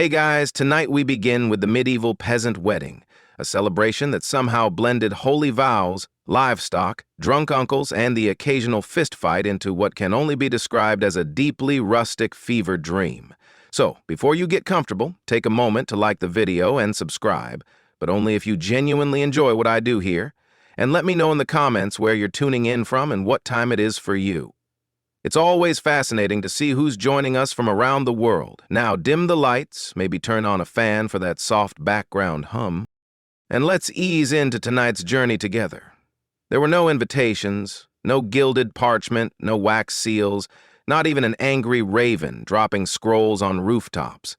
Hey guys, tonight we begin with the medieval peasant wedding, a celebration that somehow blended holy vows, livestock, drunk uncles, and the occasional fist fight into what can only be described as a deeply rustic fever dream. So, before you get comfortable, take a moment to like the video and subscribe, but only if you genuinely enjoy what I do here, and let me know in the comments where you're tuning in from and what time it is for you. It's always fascinating to see who's joining us from around the world. Now dim the lights, maybe turn on a fan for that soft background hum, and let's ease into tonight's journey together. There were no invitations, no gilded parchment, no wax seals, not even an angry raven dropping scrolls on rooftops.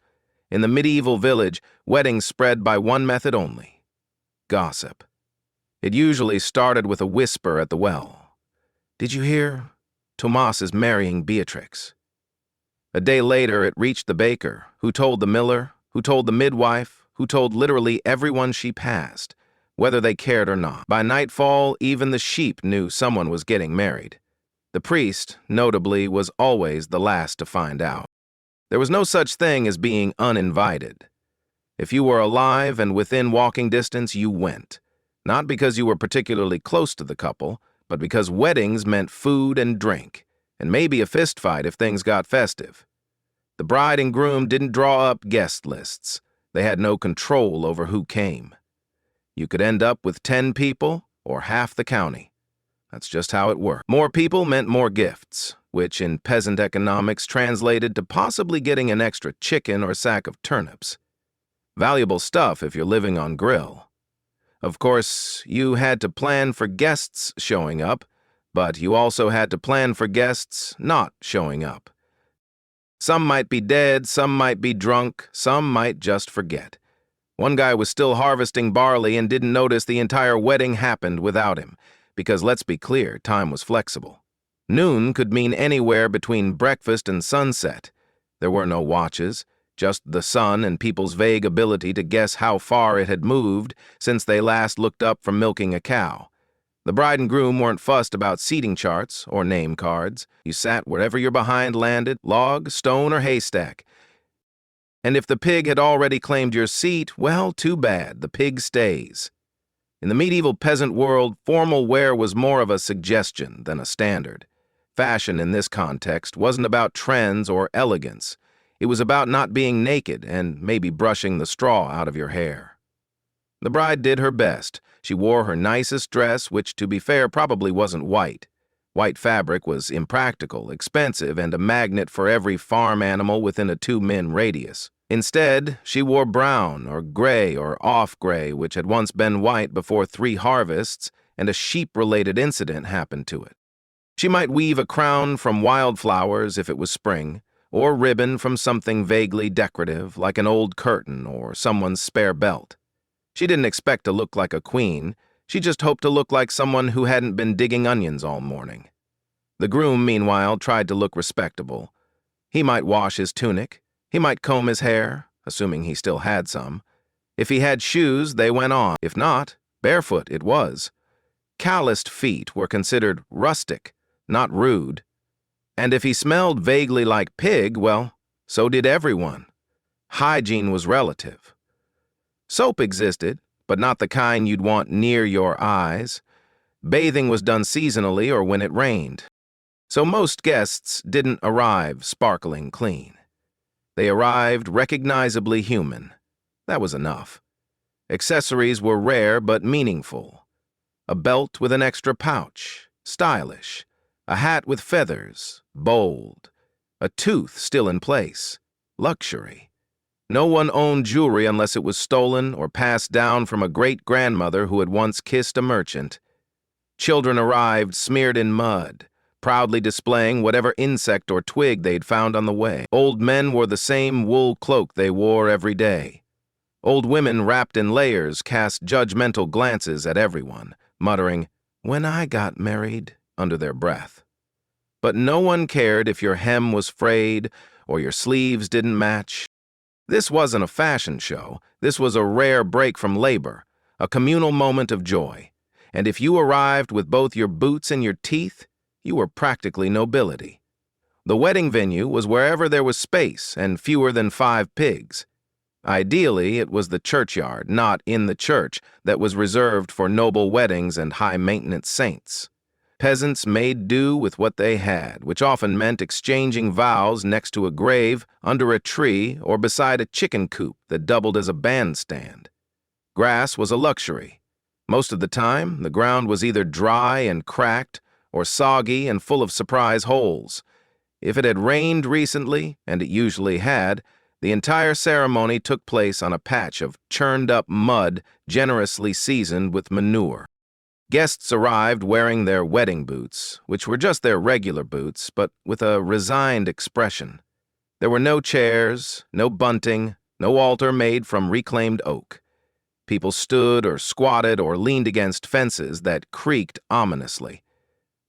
In the medieval village, weddings spread by one method only: gossip. It usually started with a whisper at the well. "Did you hear? Tomas is marrying Beatrix." A day later, it reached the baker, who told the miller, who told the midwife, who told literally everyone she passed, whether they cared or not. By nightfall, even the sheep knew someone was getting married. The priest, notably, was always the last to find out. There was no such thing as being uninvited. If you were alive and within walking distance, you went. Not because you were particularly close to the couple, but because weddings meant food and drink, and maybe a fistfight if things got festive. The bride and groom didn't draw up guest lists. They had no control over who came. You could end up with 10 people or half the county. That's just how it worked. More people meant more gifts, which in peasant economics translated to possibly getting an extra chicken or sack of turnips. Valuable stuff if you're living on grill. Of course, you had to plan for guests showing up, but you also had to plan for guests not showing up. Some might be dead, some might be drunk, some might just forget. One guy was still harvesting barley and didn't notice the entire wedding happened without him, because let's be clear, time was flexible. Noon could mean anywhere between breakfast and sunset. There were no watches. Just the sun and people's vague ability to guess how far it had moved since they last looked up from milking a cow. The bride and groom weren't fussed about seating charts or name cards. You sat wherever your behind landed, log, stone, or haystack. And if the pig had already claimed your seat, well, too bad, the pig stays. In the medieval peasant world, formal wear was more of a suggestion than a standard. Fashion in this context wasn't about trends or elegance. It was about not being naked and maybe brushing the straw out of your hair. The bride did her best. She wore her nicest dress, which, to be fair, probably wasn't white. White fabric was impractical, expensive, and a magnet for every farm animal within a 2-min radius. Instead, she wore brown or gray or off-gray, which had once been white before 3 harvests, and a sheep-related incident happened to it. She might weave a crown from wildflowers if it was spring, or ribbon from something vaguely decorative, like an old curtain or someone's spare belt. She didn't expect to look like a queen. She just hoped to look like someone who hadn't been digging onions all morning. The groom, meanwhile, tried to look respectable. He might wash his tunic. He might comb his hair, assuming he still had some. If he had shoes, they went on. If not, barefoot it was. Calloused feet were considered rustic, not rude. And if he smelled vaguely like pig, well, so did everyone. Hygiene was relative. Soap existed, but not the kind you'd want near your eyes. Bathing was done seasonally or when it rained. So most guests didn't arrive sparkling clean. They arrived recognizably human. That was enough. Accessories were rare but meaningful. A belt with an extra pouch, stylish. A hat with feathers, bold. A tooth still in place, luxury. No one owned jewelry unless it was stolen or passed down from a great-grandmother who had once kissed a merchant. Children arrived smeared in mud, proudly displaying whatever insect or twig they'd found on the way. Old men wore the same wool cloak they wore every day. Old women wrapped in layers cast judgmental glances at everyone, muttering, "When I got married," under their breath. But no one cared if your hem was frayed or your sleeves didn't match. This wasn't a fashion show. This was a rare break from labor, a communal moment of joy. And if you arrived with both your boots and your teeth, you were practically nobility. The wedding venue was wherever there was space and fewer than 5 pigs. Ideally, it was the churchyard, not in the church, that was reserved for noble weddings and high-maintenance saints. Peasants made do with what they had, which often meant exchanging vows next to a grave, under a tree, or beside a chicken coop that doubled as a bandstand. Grass was a luxury. Most of the time, the ground was either dry and cracked or soggy and full of surprise holes. If it had rained recently, and it usually had, the entire ceremony took place on a patch of churned-up mud generously seasoned with manure. Guests arrived wearing their wedding boots, which were just their regular boots, but with a resigned expression. There were no chairs, no bunting, no altar made from reclaimed oak. People stood or squatted or leaned against fences that creaked ominously.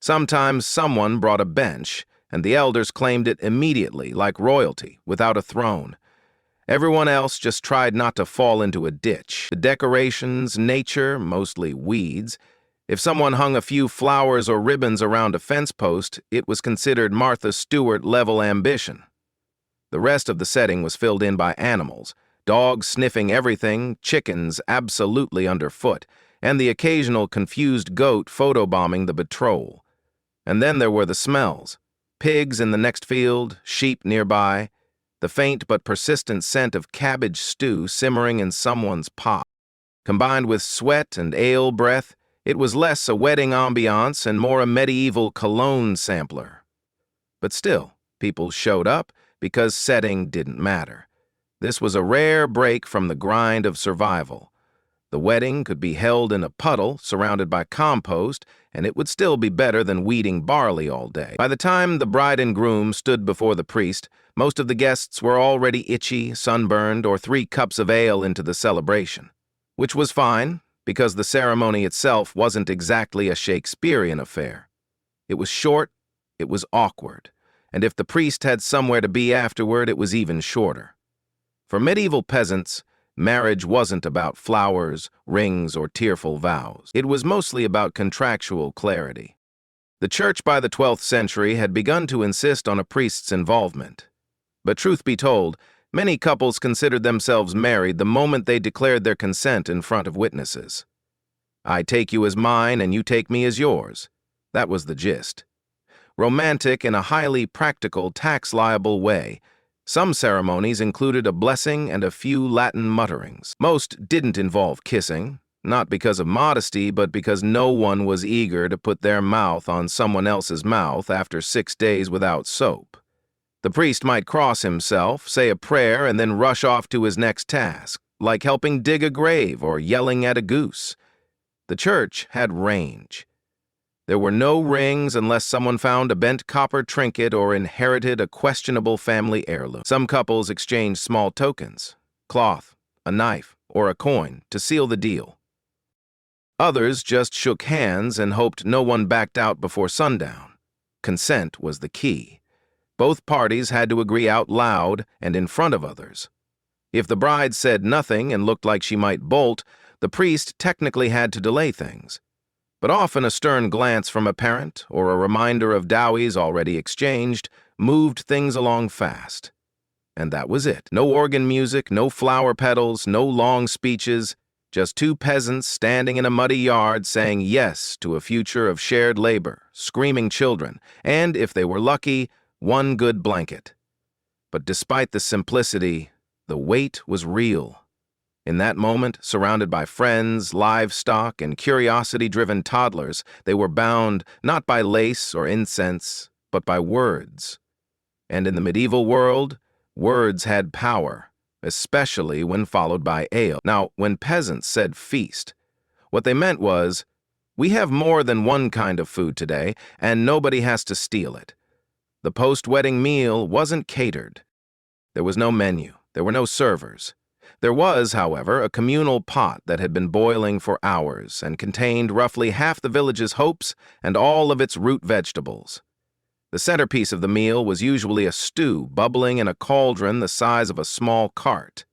Sometimes someone brought a bench, and the elders claimed it immediately, like royalty, without a throne. Everyone else just tried not to fall into a ditch. The decorations, nature, mostly weeds. If someone hung a few flowers or ribbons around a fence post, it was considered Martha Stewart-level ambition. The rest of the setting was filled in by animals, dogs sniffing everything, chickens absolutely underfoot, and the occasional confused goat photobombing the betrothal. And then there were the smells. Pigs in the next field, sheep nearby, the faint but persistent scent of cabbage stew simmering in someone's pot. Combined with sweat and ale breath, it was less a wedding ambiance and more a medieval cologne sampler. But still, people showed up because setting didn't matter. This was a rare break from the grind of survival. The wedding could be held in a puddle surrounded by compost, and it would still be better than weeding barley all day. By the time the bride and groom stood before the priest, most of the guests were already itchy, sunburned, or 3 cups of ale into the celebration. Which was fine, because the ceremony itself wasn't exactly a Shakespearean affair. It was short, it was awkward, and if the priest had somewhere to be afterward, it was even shorter. For medieval peasants, marriage wasn't about flowers, rings, or tearful vows. It was mostly about contractual clarity. The church by the 12th century had begun to insist on a priest's involvement. But truth be told, many couples considered themselves married the moment they declared their consent in front of witnesses. I take you as mine and you take me as yours. That was the gist. Romantic in a highly practical, tax-liable way, some ceremonies included a blessing and a few Latin mutterings. Most didn't involve kissing, not because of modesty, but because no one was eager to put their mouth on someone else's mouth after 6 days without soap. The priest might cross himself, say a prayer, and then rush off to his next task, like helping dig a grave or yelling at a goose. The church had range. There were no rings unless someone found a bent copper trinket or inherited a questionable family heirloom. Some couples exchanged small tokens, cloth, a knife, or a coin, to seal the deal. Others just shook hands and hoped no one backed out before sundown. Consent was the key. Both parties had to agree out loud and in front of others. If the bride said nothing and looked like she might bolt, the priest technically had to delay things. But often a stern glance from a parent or a reminder of dowies already exchanged moved things along fast. And that was it. No organ music, no flower petals, no long speeches, just 2 peasants standing in a muddy yard saying yes to a future of shared labor, screaming children, and, if they were lucky, 1 good blanket. But despite the simplicity, the weight was real. In that moment, surrounded by friends, livestock, and curiosity-driven toddlers, they were bound not by lace or incense, but by words. And in the medieval world, words had power, especially when followed by ale. Now, when peasants said feast, what they meant was, we have more than one kind of food today, and nobody has to steal it. The post-wedding meal wasn't catered. There was no menu. There were no servers. There was, however, a communal pot that had been boiling for hours and contained roughly half the village's hopes and all of its root vegetables. The centerpiece of the meal was usually a stew bubbling in a cauldron the size of a small cart.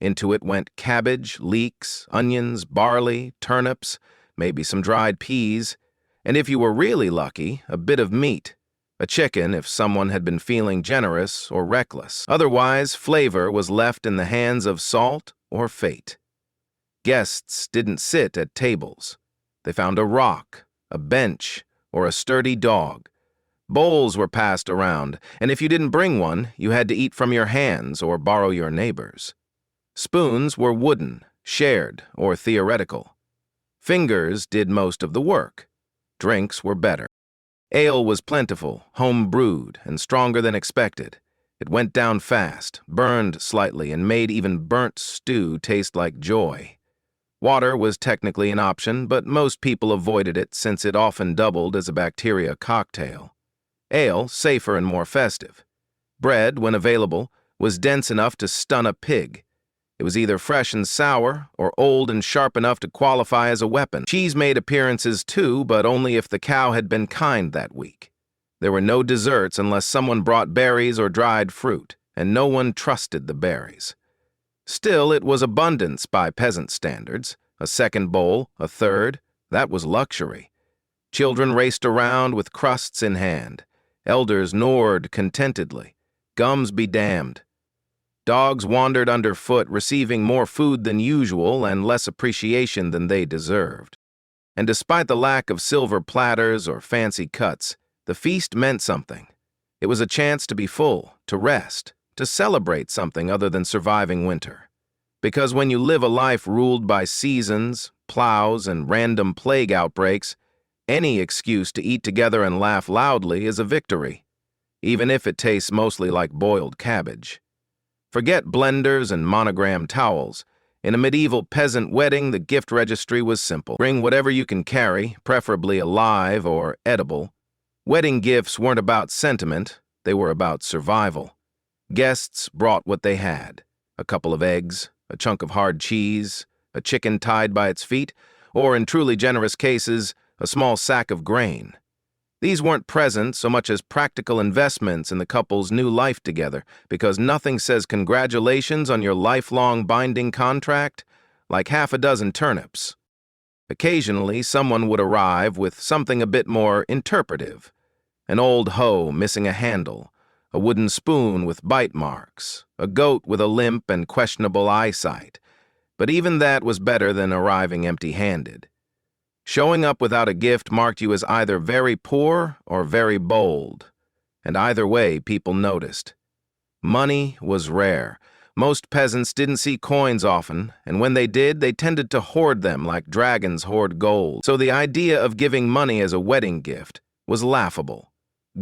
Into it went cabbage, leeks, onions, barley, turnips, maybe some dried peas, and if you were really lucky, a bit of meat. a chicken if someone had been feeling generous or reckless. Otherwise, flavor was left in the hands of salt or fate. Guests didn't sit at tables. They found a rock, a bench, or a sturdy dog. Bowls were passed around, and if you didn't bring one, you had to eat from your hands or borrow your neighbor's. Spoons were wooden, shared, or theoretical. Fingers did most of the work. Drinks were better. Ale was plentiful, home-brewed, and stronger than expected. It went down fast, burned slightly, and made even burnt stew taste like joy. Water was technically an option, but most people avoided it since it often doubled as a bacteria cocktail. Ale, safer and more festive. Bread, when available, was dense enough to stun a pig. It was either fresh and sour or old and sharp enough to qualify as a weapon. Cheese made appearances too, but only if the cow had been kind that week. There were no desserts unless someone brought berries or dried fruit, and no one trusted the berries. Still, it was abundance by peasant standards. A second bowl, a third, that was luxury. Children raced around with crusts in hand. Elders gnawed contentedly. Gums be damned. Dogs wandered underfoot, receiving more food than usual and less appreciation than they deserved. And despite the lack of silver platters or fancy cuts, the feast meant something. It was a chance to be full, to rest, to celebrate something other than surviving winter. Because when you live a life ruled by seasons, plows, and random plague outbreaks, any excuse to eat together and laugh loudly is a victory, even if it tastes mostly like boiled cabbage. Forget blenders and monogram towels. In a medieval peasant wedding, the gift registry was simple. Bring whatever you can carry, preferably alive or edible. Wedding gifts weren't about sentiment, they were about survival. Guests brought what they had: a couple of eggs, a chunk of hard cheese, a chicken tied by its feet, or in truly generous cases, a small sack of grain. These weren't presents so much as practical investments in the couple's new life together, because nothing says congratulations on your lifelong binding contract like half a dozen turnips. Occasionally, someone would arrive with something a bit more interpretive: an old hoe missing a handle, a wooden spoon with bite marks, a goat with a limp and questionable eyesight. But even that was better than arriving empty-handed. Showing up without a gift marked you as either very poor or very bold, and either way, people noticed. Money was rare. Most peasants didn't see coins often, and when they did, they tended to hoard them like dragons hoard gold. So the idea of giving money as a wedding gift was laughable.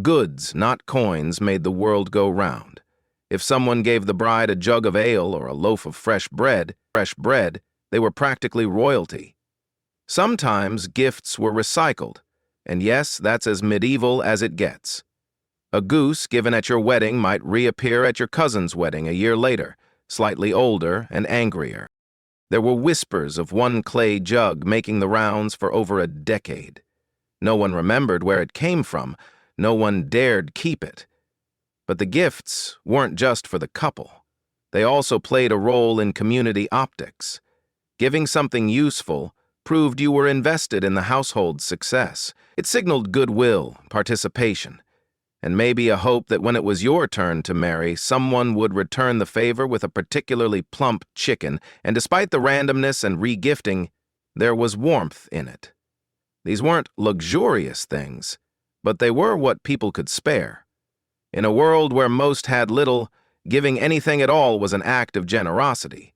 Goods, not coins, made the world go round. If someone gave the bride a jug of ale or a loaf of fresh bread, they were practically royalty. Sometimes gifts were recycled, and yes, that's as medieval as it gets. A goose given at your wedding might reappear at your cousin's wedding a year later, slightly older and angrier. There were whispers of one clay jug making the rounds for over a decade. No one remembered where it came from, no one dared keep it. But the gifts weren't just for the couple. They also played a role in community optics. Giving something useful proved you were invested in the household's success. It signaled goodwill, participation, and maybe a hope that when it was your turn to marry, someone would return the favor with a particularly plump chicken, and despite the randomness and re-gifting, there was warmth in it. These weren't luxurious things, but they were what people could spare. In a world where most had little, giving anything at all was an act of generosity,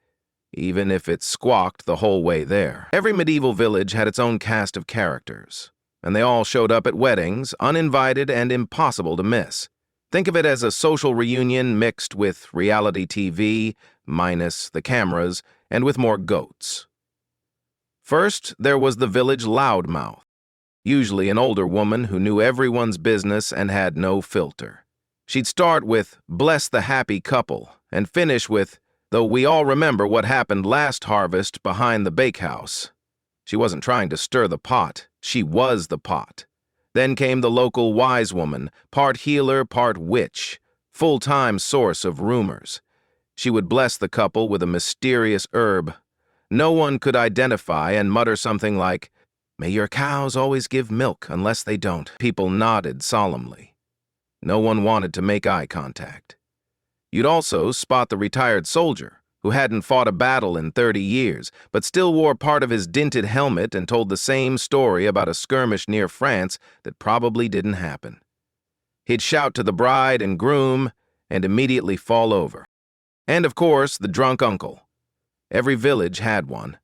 even if it squawked the whole way there. Every medieval village had its own cast of characters, and they all showed up at weddings, uninvited and impossible to miss. Think of it as a social reunion mixed with reality TV, minus the cameras, and with more goats. First, there was the village loudmouth, usually an older woman who knew everyone's business and had no filter. She'd start with, "Bless the happy couple," and finish with, "Though we all remember what happened last harvest behind the bakehouse." She wasn't trying to stir the pot. She was the pot. Then came the local wise woman, part healer, part witch, full-time source of rumors. She would bless the couple with a mysterious herb no one could identify and mutter something like, "May your cows always give milk unless they don't." People nodded solemnly. No one wanted to make eye contact. You'd also spot the retired soldier who hadn't fought a battle in 30 years, but still wore part of his dinted helmet and told the same story about a skirmish near France that probably didn't happen. He'd shout to the bride and groom and immediately fall over. And of course, the drunk uncle. Every village had one.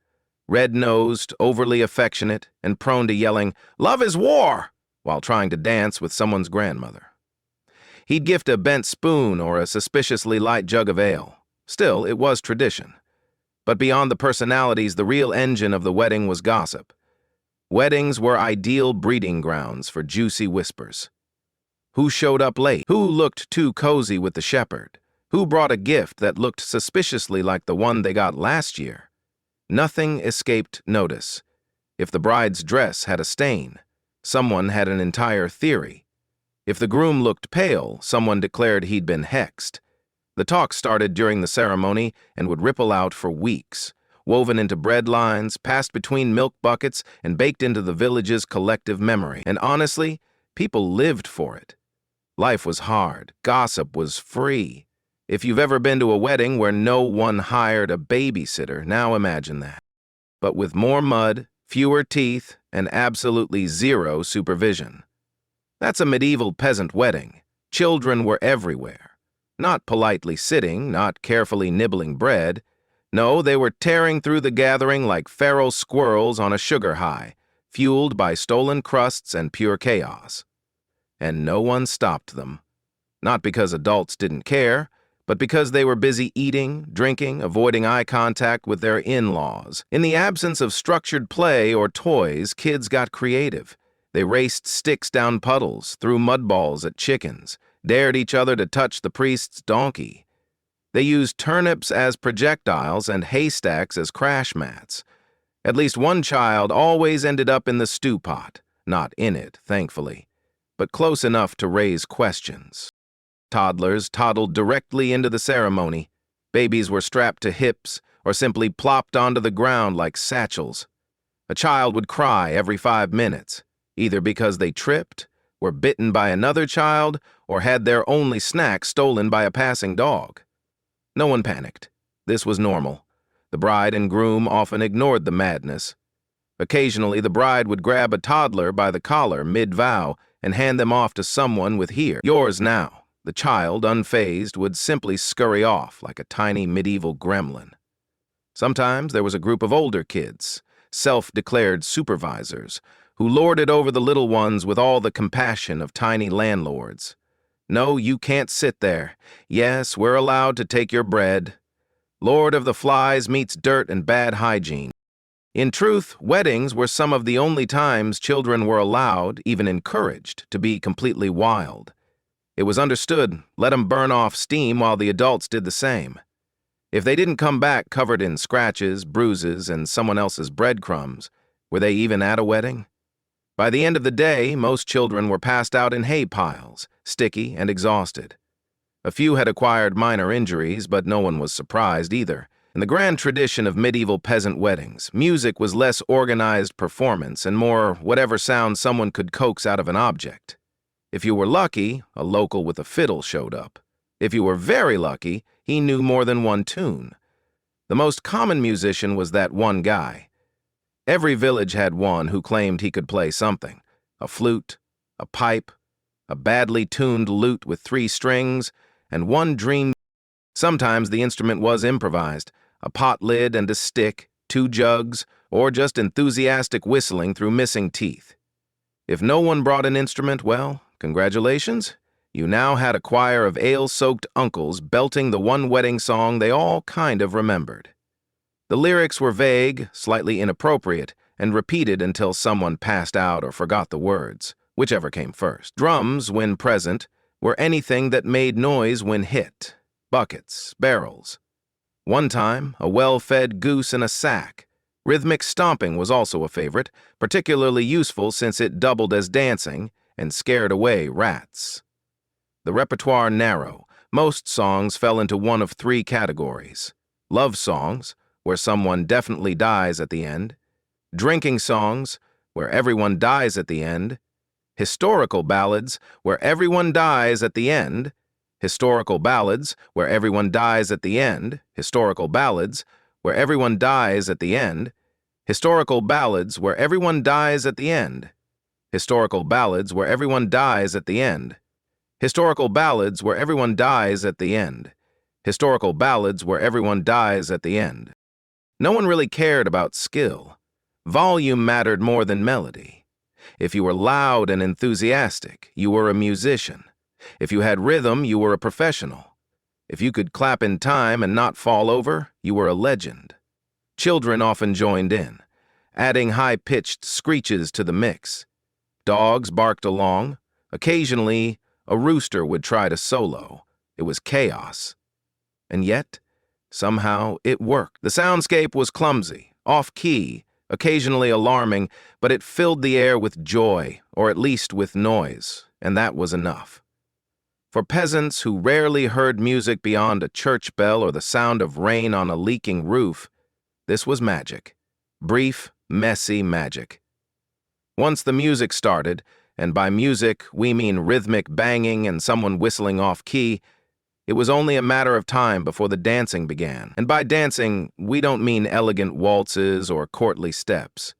Red-nosed, overly affectionate, and prone to yelling, "Love is war!" while trying to dance with someone's grandmother. He'd gift a bent spoon or a suspiciously light jug of ale. Still, it was tradition. But beyond the personalities, the real engine of the wedding was gossip. Weddings were ideal breeding grounds for juicy whispers. Who showed up late? Who looked too cozy with the shepherd? Who brought a gift that looked suspiciously like the one they got last year? Nothing escaped notice. If the bride's dress had a stain, someone had an entire theory. If the groom looked pale, someone declared he'd been hexed. The talk started during the ceremony and would ripple out for weeks, woven into bread lines, passed between milk buckets, and baked into the village's collective memory. And honestly, people lived for it. Life was hard. Gossip was free. If you've ever been to a wedding where no one hired a babysitter, now imagine that. But with more mud, fewer teeth, and absolutely zero supervision. That's a medieval peasant wedding. Children were everywhere. Not politely sitting, not carefully nibbling bread. No, they were tearing through the gathering like feral squirrels on a sugar high, fueled by stolen crusts and pure chaos. And no one stopped them. Not because adults didn't care, but because they were busy eating, drinking, avoiding eye contact with their in-laws. In the absence of structured play or toys, kids got creative. They raced sticks down puddles, threw mud balls at chickens, dared each other to touch the priest's donkey. They used turnips as projectiles and haystacks as crash mats. At least one child always ended up in the stew pot, not in it, thankfully, but close enough to raise questions. Toddlers toddled directly into the ceremony. Babies were strapped to hips or simply plopped onto the ground like satchels. A child would cry every 5 minutes, either because they tripped, were bitten by another child, or had their only snack stolen by a passing dog. No one panicked. This was normal. The bride and groom often ignored the madness. Occasionally, the bride would grab a toddler by the collar mid-vow and hand them off to someone with "Here, yours now." The child, unfazed, would simply scurry off like a tiny medieval gremlin. Sometimes there was a group of older kids, self-declared supervisors, who lorded over the little ones with all the compassion of tiny landlords. "No, you can't sit there. Yes, we're allowed to take your bread." Lord of the Flies meets dirt and bad hygiene. In truth, weddings were some of the only times children were allowed, even encouraged, to be completely wild. It was understood, let them burn off steam while the adults did the same. If they didn't come back covered in scratches, bruises, and someone else's breadcrumbs, were they even at a wedding? By the end of the day, most children were passed out in hay piles, sticky and exhausted. A few had acquired minor injuries, but no one was surprised either. In the grand tradition of medieval peasant weddings, music was less organized performance and more whatever sound someone could coax out of an object. If you were lucky, a local with a fiddle showed up. If you were very lucky, he knew more than one tune. The most common musician was that one guy. Every village had one who claimed he could play something: a flute, a pipe, a badly tuned lute with 3 strings, and one dream. Sometimes the instrument was improvised: a pot lid and a stick, 2 jugs, or just enthusiastic whistling through missing teeth. If no one brought an instrument, well, congratulations. You now had a choir of ale-soaked uncles belting the one wedding song they all kind of remembered. The lyrics were vague, slightly inappropriate, and repeated until someone passed out or forgot the words, whichever came first. Drums, when present, were anything that made noise when hit: buckets, barrels. One time, a well-fed goose in a sack. Rhythmic stomping was also a favorite, particularly useful since it doubled as dancing and scared away rats. The repertoire narrow. Most songs fell into one of 3 categories: love songs, where someone definitely dies at the end; drinking songs, where everyone dies at the end; Historical ballads, where everyone dies at the end. Historical ballads, where everyone dies at the end. Historical ballads, where everyone dies at the end. Historical ballads, where everyone dies at the end. Historical ballads, where everyone dies at the end. Historical ballads, where everyone dies at the end. Historical ballads, where everyone dies at the end. No one really cared about skill. Volume mattered more than melody. If you were loud and enthusiastic, you were a musician. If you had rhythm, you were a professional. If you could clap in time and not fall over, you were a legend. Children often joined in, adding high-pitched screeches to the mix. Dogs barked along. Occasionally, a rooster would try to solo. It was chaos. And yet, somehow, it worked. The soundscape was clumsy, off-key, occasionally alarming, but it filled the air with joy, or at least with noise, and that was enough. For peasants who rarely heard music beyond a church bell or the sound of rain on a leaking roof, this was magic. Brief, messy magic. Once the music started, and by music we mean rhythmic banging and someone whistling off-key, it was only a matter of time before the dancing began. And by dancing, we don't mean elegant waltzes or courtly steps.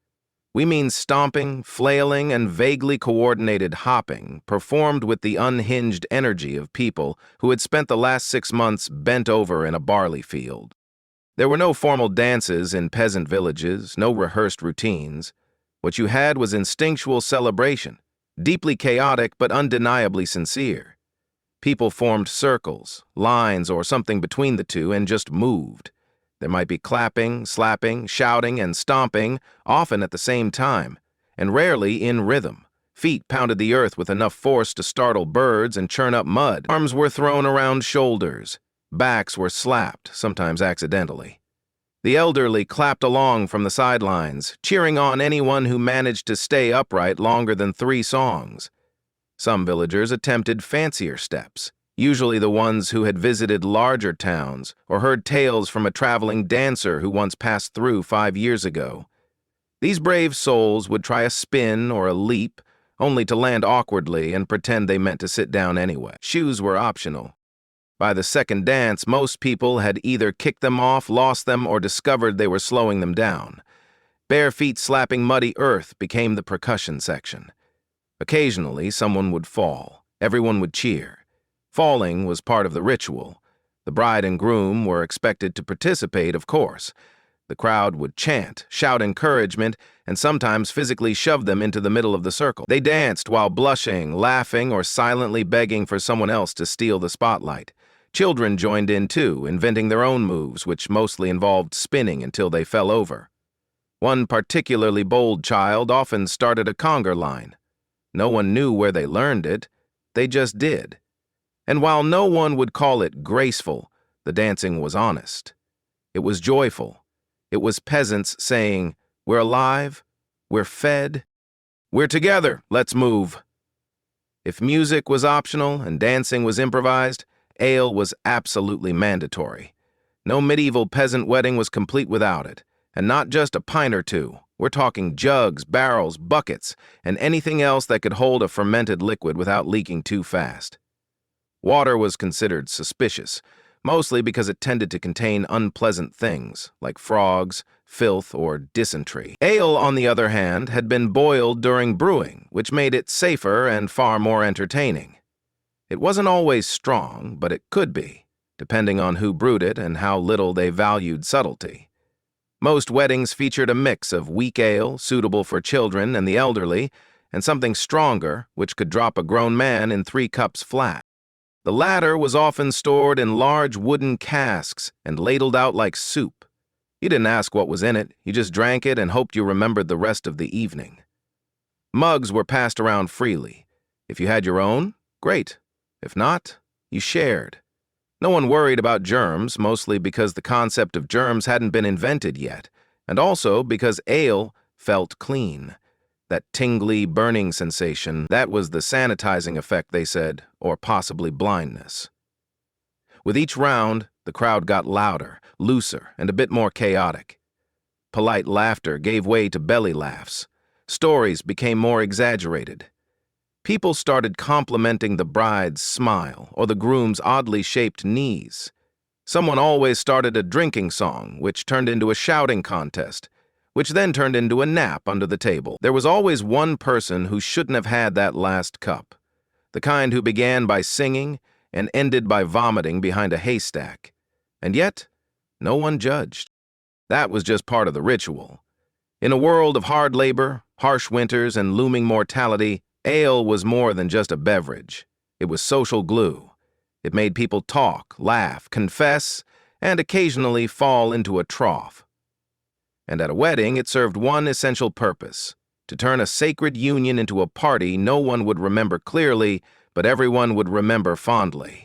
We mean stomping, flailing, and vaguely coordinated hopping, performed with the unhinged energy of people who had spent the last 6 months bent over in a barley field. There were no formal dances in peasant villages, no rehearsed routines. What you had was instinctual celebration, deeply chaotic but undeniably sincere. People formed circles, lines, or something between the two and just moved. There might be clapping, slapping, shouting, and stomping, often at the same time, and rarely in rhythm. Feet pounded the earth with enough force to startle birds and churn up mud. Arms were thrown around shoulders. Backs were slapped, sometimes accidentally. The elderly clapped along from the sidelines, cheering on anyone who managed to stay upright longer than 3 songs. Some villagers attempted fancier steps, usually the ones who had visited larger towns or heard tales from a traveling dancer who once passed through 5 years ago. These brave souls would try a spin or a leap, only to land awkwardly and pretend they meant to sit down anyway. Shoes were optional. By the second dance, most people had either kicked them off, lost them, or discovered they were slowing them down. Bare feet slapping muddy earth became the percussion section. Occasionally, someone would fall. Everyone would cheer. Falling was part of the ritual. The bride and groom were expected to participate, of course. The crowd would chant, shout encouragement, and sometimes physically shove them into the middle of the circle. They danced while blushing, laughing, or silently begging for someone else to steal the spotlight. Children joined in too, inventing their own moves, which mostly involved spinning until they fell over. One particularly bold child often started a conga line. No one knew where they learned it, they just did. And while no one would call it graceful, the dancing was honest. It was joyful. It was peasants saying, "We're alive, we're fed, we're together, let's move." If music was optional and dancing was improvised, ale was absolutely mandatory. No medieval peasant wedding was complete without it, and not just a pint or two. We're talking jugs, barrels, buckets, and anything else that could hold a fermented liquid without leaking too fast. Water was considered suspicious, mostly because it tended to contain unpleasant things, like frogs, filth, or dysentery. Ale, on the other hand, had been boiled during brewing, which made it safer and far more entertaining. It wasn't always strong, but it could be, depending on who brewed it and how little they valued subtlety. Most weddings featured a mix of weak ale, suitable for children and the elderly, and something stronger, which could drop a grown man in 3 cups flat. The latter was often stored in large wooden casks and ladled out like soup. You didn't ask what was in it, you just drank it and hoped you remembered the rest of the evening. Mugs were passed around freely. If you had your own, great. If not, you shared. No one worried about germs, mostly because the concept of germs hadn't been invented yet, and also because ale felt clean. That tingly, burning sensation, that was the sanitizing effect, they said, or possibly blindness. With each round, the crowd got louder, looser, and a bit more chaotic. Polite laughter gave way to belly laughs. Stories became more exaggerated. People started complimenting the bride's smile or the groom's oddly shaped knees. Someone always started a drinking song, which turned into a shouting contest, which then turned into a nap under the table. There was always one person who shouldn't have had that last cup, the kind who began by singing and ended by vomiting behind a haystack. And yet, no one judged. That was just part of the ritual. In a world of hard labor, harsh winters, and looming mortality, ale was more than just a beverage. It was social glue. It made people talk, laugh, confess, and occasionally fall into a trough. And at a wedding, it served one essential purpose: to turn a sacred union into a party no one would remember clearly, but everyone would remember fondly.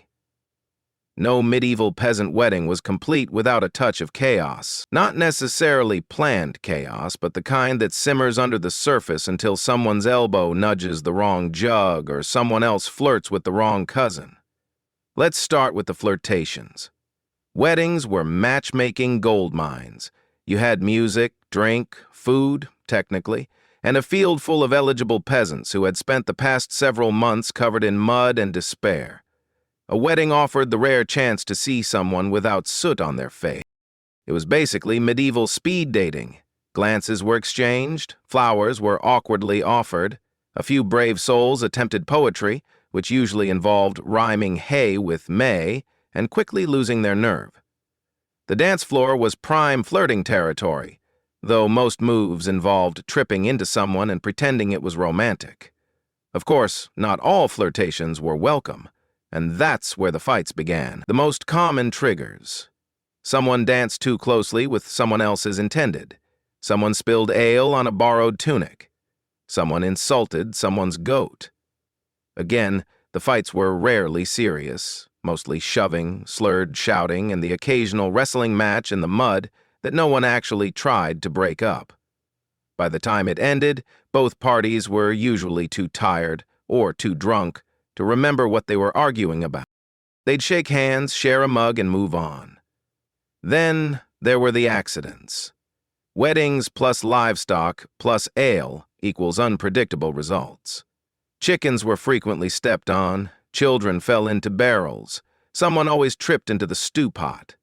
No medieval peasant wedding was complete without a touch of chaos. Not necessarily planned chaos, but the kind that simmers under the surface until someone's elbow nudges the wrong jug or someone else flirts with the wrong cousin. Let's start with the flirtations. Weddings were matchmaking gold mines. You had music, drink, food, technically, and a field full of eligible peasants who had spent the past several months covered in mud and despair. A wedding offered the rare chance to see someone without soot on their face. It was basically medieval speed dating. Glances were exchanged, flowers were awkwardly offered, a few brave souls attempted poetry, which usually involved rhyming hay with may, and quickly losing their nerve. The dance floor was prime flirting territory, though most moves involved tripping into someone and pretending it was romantic. Of course, not all flirtations were welcome, and that's where the fights began. The most common triggers. Someone danced too closely with someone else's intended. Someone spilled ale on a borrowed tunic. Someone insulted someone's goat. Again, the fights were rarely serious, mostly shoving, slurred shouting, and the occasional wrestling match in the mud that no one actually tried to break up. By the time it ended, both parties were usually too tired or too drunk to remember what they were arguing about. They'd shake hands, share a mug, and move on. Then there were the accidents. Weddings plus livestock plus ale equals unpredictable results. Chickens were frequently stepped on, children fell into barrels, someone always tripped into the stew pot.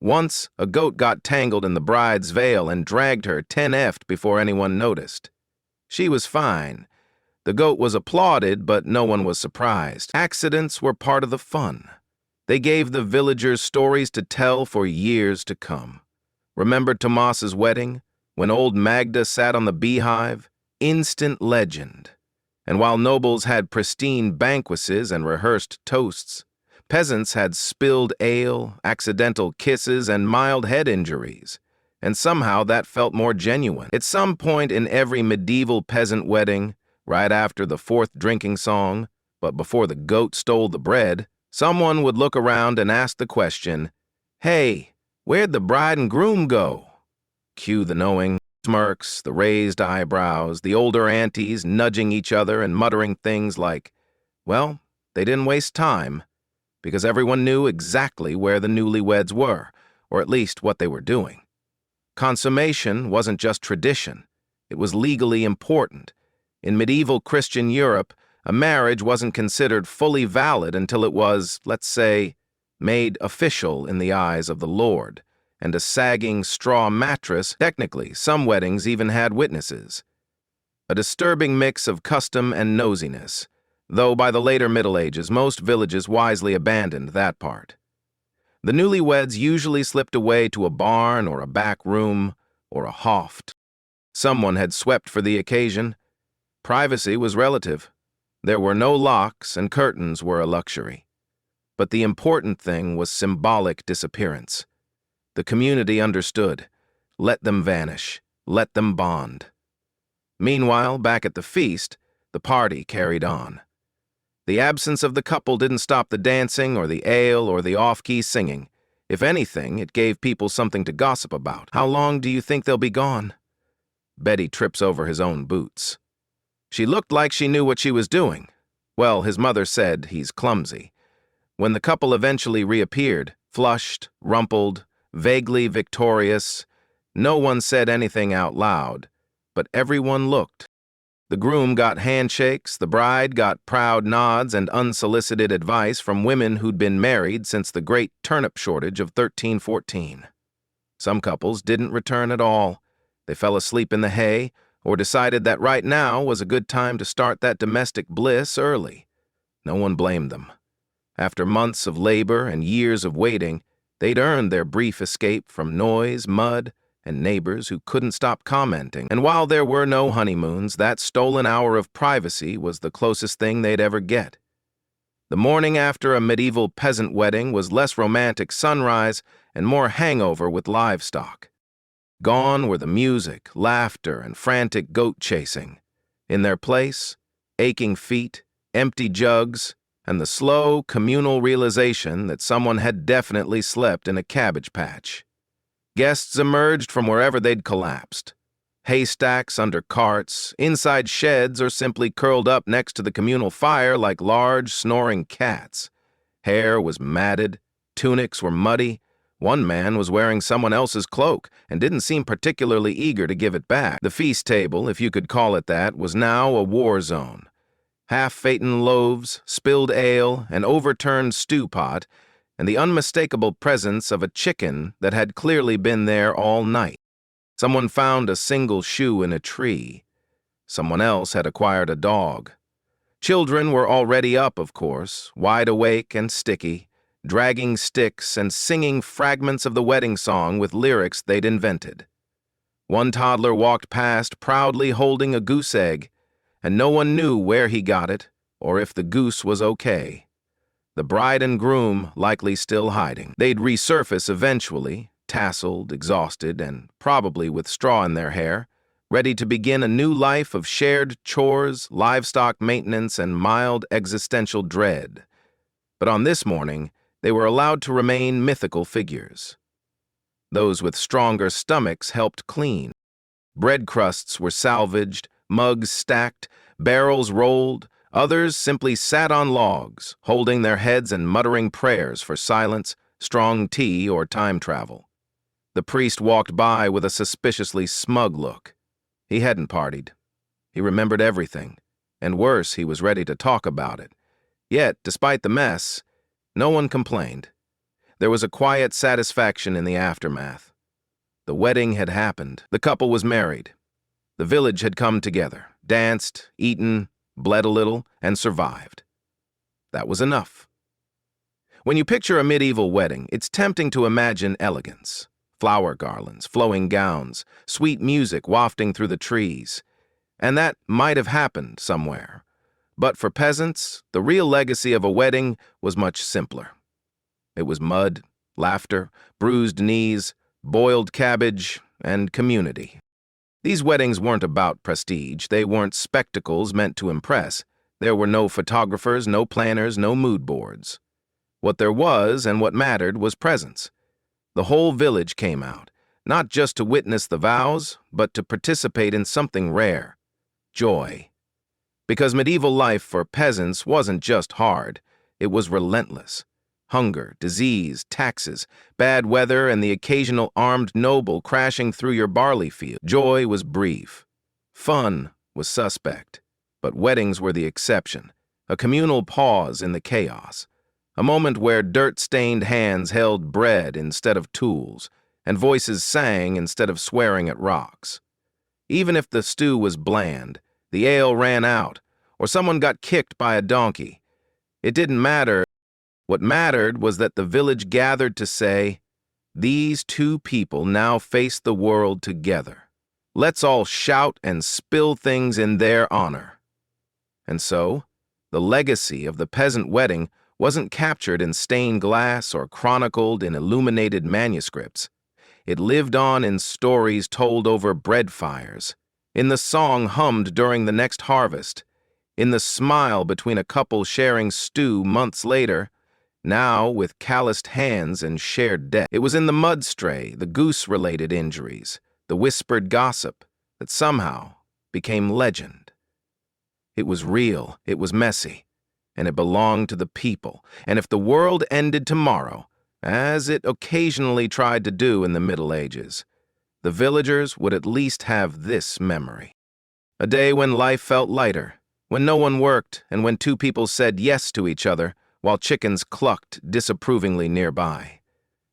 Once, a goat got tangled in the bride's veil and dragged her 10F'd before anyone noticed. She was fine. The goat was applauded, but no one was surprised. Accidents were part of the fun. They gave the villagers stories to tell for years to come. Remember Tomas's wedding, when old Magda sat on the beehive? Instant legend. And while nobles had pristine banquetes and rehearsed toasts, peasants had spilled ale, accidental kisses, and mild head injuries. And somehow that felt more genuine. At some point in every medieval peasant wedding, right after the fourth drinking song, but before the goat stole the bread, someone would look around and ask the question, "Hey, where'd the bride and groom go?" Cue the knowing smirks, the raised eyebrows, the older aunties nudging each other and muttering things like, well, they didn't waste time, because everyone knew exactly where the newlyweds were, or at least what they were doing. Consummation wasn't just tradition, it was legally important. In medieval Christian Europe, a marriage wasn't considered fully valid until it was, let's say, made official in the eyes of the Lord, and a sagging straw mattress. Technically, some weddings even had witnesses. A disturbing mix of custom and nosiness, though by the later Middle Ages, most villages wisely abandoned that part. The newlyweds usually slipped away to a barn or a back room or a hoft. Someone had swept for the occasion. Privacy was relative. There were no locks, and curtains were a luxury. But the important thing was symbolic disappearance. The community understood. Let them vanish. Let them bond. Meanwhile, back at the feast, the party carried on. The absence of the couple didn't stop the dancing or the ale or the off-key singing. If anything, it gave people something to gossip about. How long do you think they'll be gone? Betty trips over his own boots. She looked like she knew what she was doing. Well, his mother said he's clumsy. When the couple eventually reappeared, flushed, rumpled, vaguely victorious, no one said anything out loud, but everyone looked. The groom got handshakes, the bride got proud nods and unsolicited advice from women who'd been married since the great turnip shortage of 1314. Some couples didn't return at all. They fell asleep in the hay or decided that right now was a good time to start that domestic bliss early. No one blamed them. After months of labor and years of waiting, they'd earned their brief escape from noise, mud, and neighbors who couldn't stop commenting. And while there were no honeymoons, that stolen hour of privacy was the closest thing they'd ever get. The morning after a medieval peasant wedding was less romantic sunrise and more hangover with livestock. Gone were the music, laughter, and frantic goat chasing. In their place, aching feet, empty jugs, and the slow, communal realization that someone had definitely slept in a cabbage patch. Guests emerged from wherever they'd collapsed. Haystacks under carts, inside sheds, or simply curled up next to the communal fire like large, snoring cats. Hair was matted, tunics were muddy. One man was wearing someone else's cloak and didn't seem particularly eager to give it back. The feast table, if you could call it that, was now a war zone. Half-eaten loaves, spilled ale, an overturned stew pot, and the unmistakable presence of a chicken that had clearly been there all night. Someone found a single shoe in a tree. Someone else had acquired a dog. Children were already up, of course, wide awake and sticky, dragging sticks and singing fragments of the wedding song with lyrics they'd invented. One toddler walked past proudly holding a goose egg, and no one knew where he got it or if the goose was okay. The bride and groom likely still hiding. They'd resurface eventually, tasseled, exhausted, and probably with straw in their hair, ready to begin a new life of shared chores, livestock maintenance, and mild existential dread. But on this morning, they were allowed to remain mythical figures. Those with stronger stomachs helped clean. Bread crusts were salvaged, mugs stacked, barrels rolled. Others simply sat on logs, holding their heads and muttering prayers for silence, strong tea, or time travel. The priest walked by with a suspiciously smug look. He hadn't partied. He remembered everything, and worse, he was ready to talk about it. Yet, despite the mess, no one complained. There was a quiet satisfaction in the aftermath. The wedding had happened. The couple was married. The village had come together, danced, eaten, bled a little, and survived. That was enough. When you picture a medieval wedding, it's tempting to imagine elegance. Flower garlands, flowing gowns, sweet music wafting through the trees. And that might have happened somewhere. But for peasants, the real legacy of a wedding was much simpler. It was mud, laughter, bruised knees, boiled cabbage, and community. These weddings weren't about prestige. They weren't spectacles meant to impress. There were no photographers, no planners, no mood boards. What there was and what mattered was presence. The whole village came out, not just to witness the vows, but to participate in something rare: joy. Because medieval life for peasants wasn't just hard, it was relentless. Hunger, disease, taxes, bad weather, and the occasional armed noble crashing through your barley field. Joy was brief. Fun was suspect. But weddings were the exception, a communal pause in the chaos, a moment where dirt-stained hands held bread instead of tools, and voices sang instead of swearing at rocks. Even if the stew was bland, the ale ran out, or someone got kicked by a donkey, it didn't matter. What mattered was that the village gathered to say, "These two people now face the world together. Let's all shout and spill things in their honor." And so, the legacy of the peasant wedding wasn't captured in stained glass or chronicled in illuminated manuscripts. It lived on in stories told over bread fires, in the song hummed during the next harvest, in the smile between a couple sharing stew months later, now with calloused hands and shared debt. It was in the mud stray, the goose-related injuries, the whispered gossip that somehow became legend. It was real, it was messy, and it belonged to the people. And if the world ended tomorrow, as it occasionally tried to do in the Middle Ages, the villagers would at least have this memory. A day when life felt lighter, when no one worked, and when two people said yes to each other while chickens clucked disapprovingly nearby.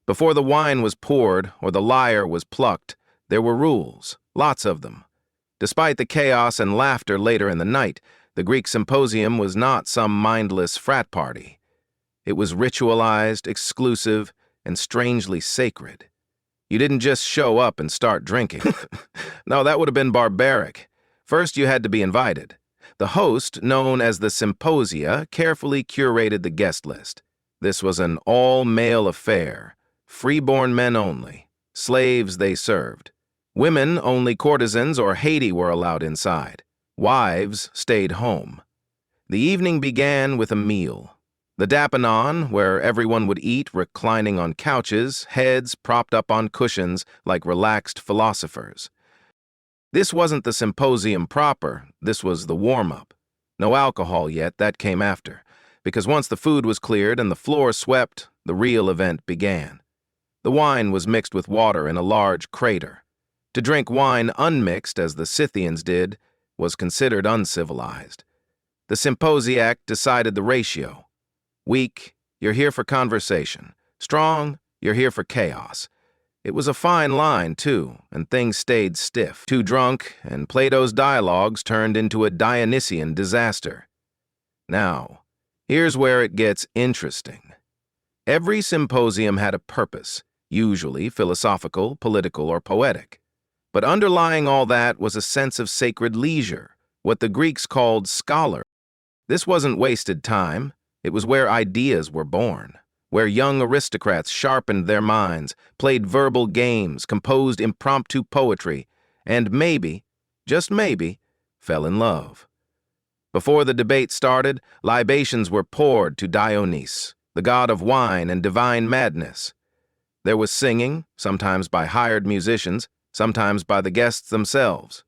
Before the wine was poured or the lyre was plucked, there were rules, lots of them. Despite the chaos and laughter later in the night, the Greek symposium was not some mindless frat party. It was ritualized, exclusive, and strangely sacred. You didn't just show up and start drinking. No, that would have been barbaric. First, you had to be invited. The host, known as the symposia, carefully curated the guest list. This was an all-male affair, freeborn men only, slaves they served. Women, only courtesans or Haiti were allowed inside. Wives stayed home. The evening began with a meal. The dapanon, where everyone would eat reclining on couches, heads propped up on cushions like relaxed philosophers. This wasn't the symposium proper, this was the warm-up. No alcohol yet, that came after, because once the food was cleared and the floor swept, the real event began. The wine was mixed with water in a large crater. To drink wine unmixed, as the Scythians did, was considered uncivilized. The symposiac decided the ratio. Weak, you're here for conversation. Strong, you're here for chaos. It was a fine line, too, and things stayed stiff. Too drunk, and Plato's dialogues turned into a Dionysian disaster. Now, here's where it gets interesting. Every symposium had a purpose, usually philosophical, political, or poetic. But underlying all that was a sense of sacred leisure, what the Greeks called scholar. This wasn't wasted time. It was where ideas were born, where young aristocrats sharpened their minds, played verbal games, composed impromptu poetry, and maybe, just maybe, fell in love. Before the debate started, libations were poured to Dionysus, the god of wine and divine madness. There was singing, sometimes by hired musicians, sometimes by the guests themselves.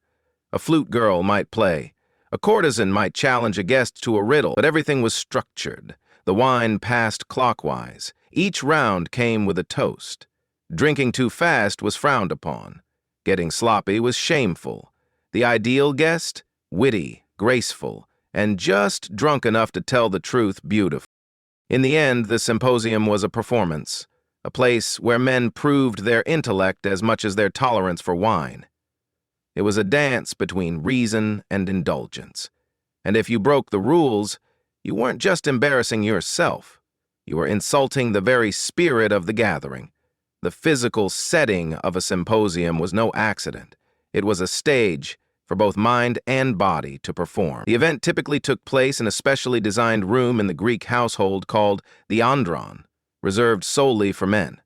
A flute girl might play. A courtesan might challenge a guest to a riddle, but everything was structured. The wine passed clockwise. Each round came with a toast. Drinking too fast was frowned upon. Getting sloppy was shameful. The ideal guest? Witty, graceful, and just drunk enough to tell the truth beautifully. In the end, the symposium was a performance, a place where men proved their intellect as much as their tolerance for wine. It was a dance between reason and indulgence. And if you broke the rules, you weren't just embarrassing yourself. You were insulting the very spirit of the gathering. The physical setting of a symposium was no accident. It was a stage for both mind and body to perform. The event typically took place in a specially designed room in the Greek household called the andron, reserved solely for men.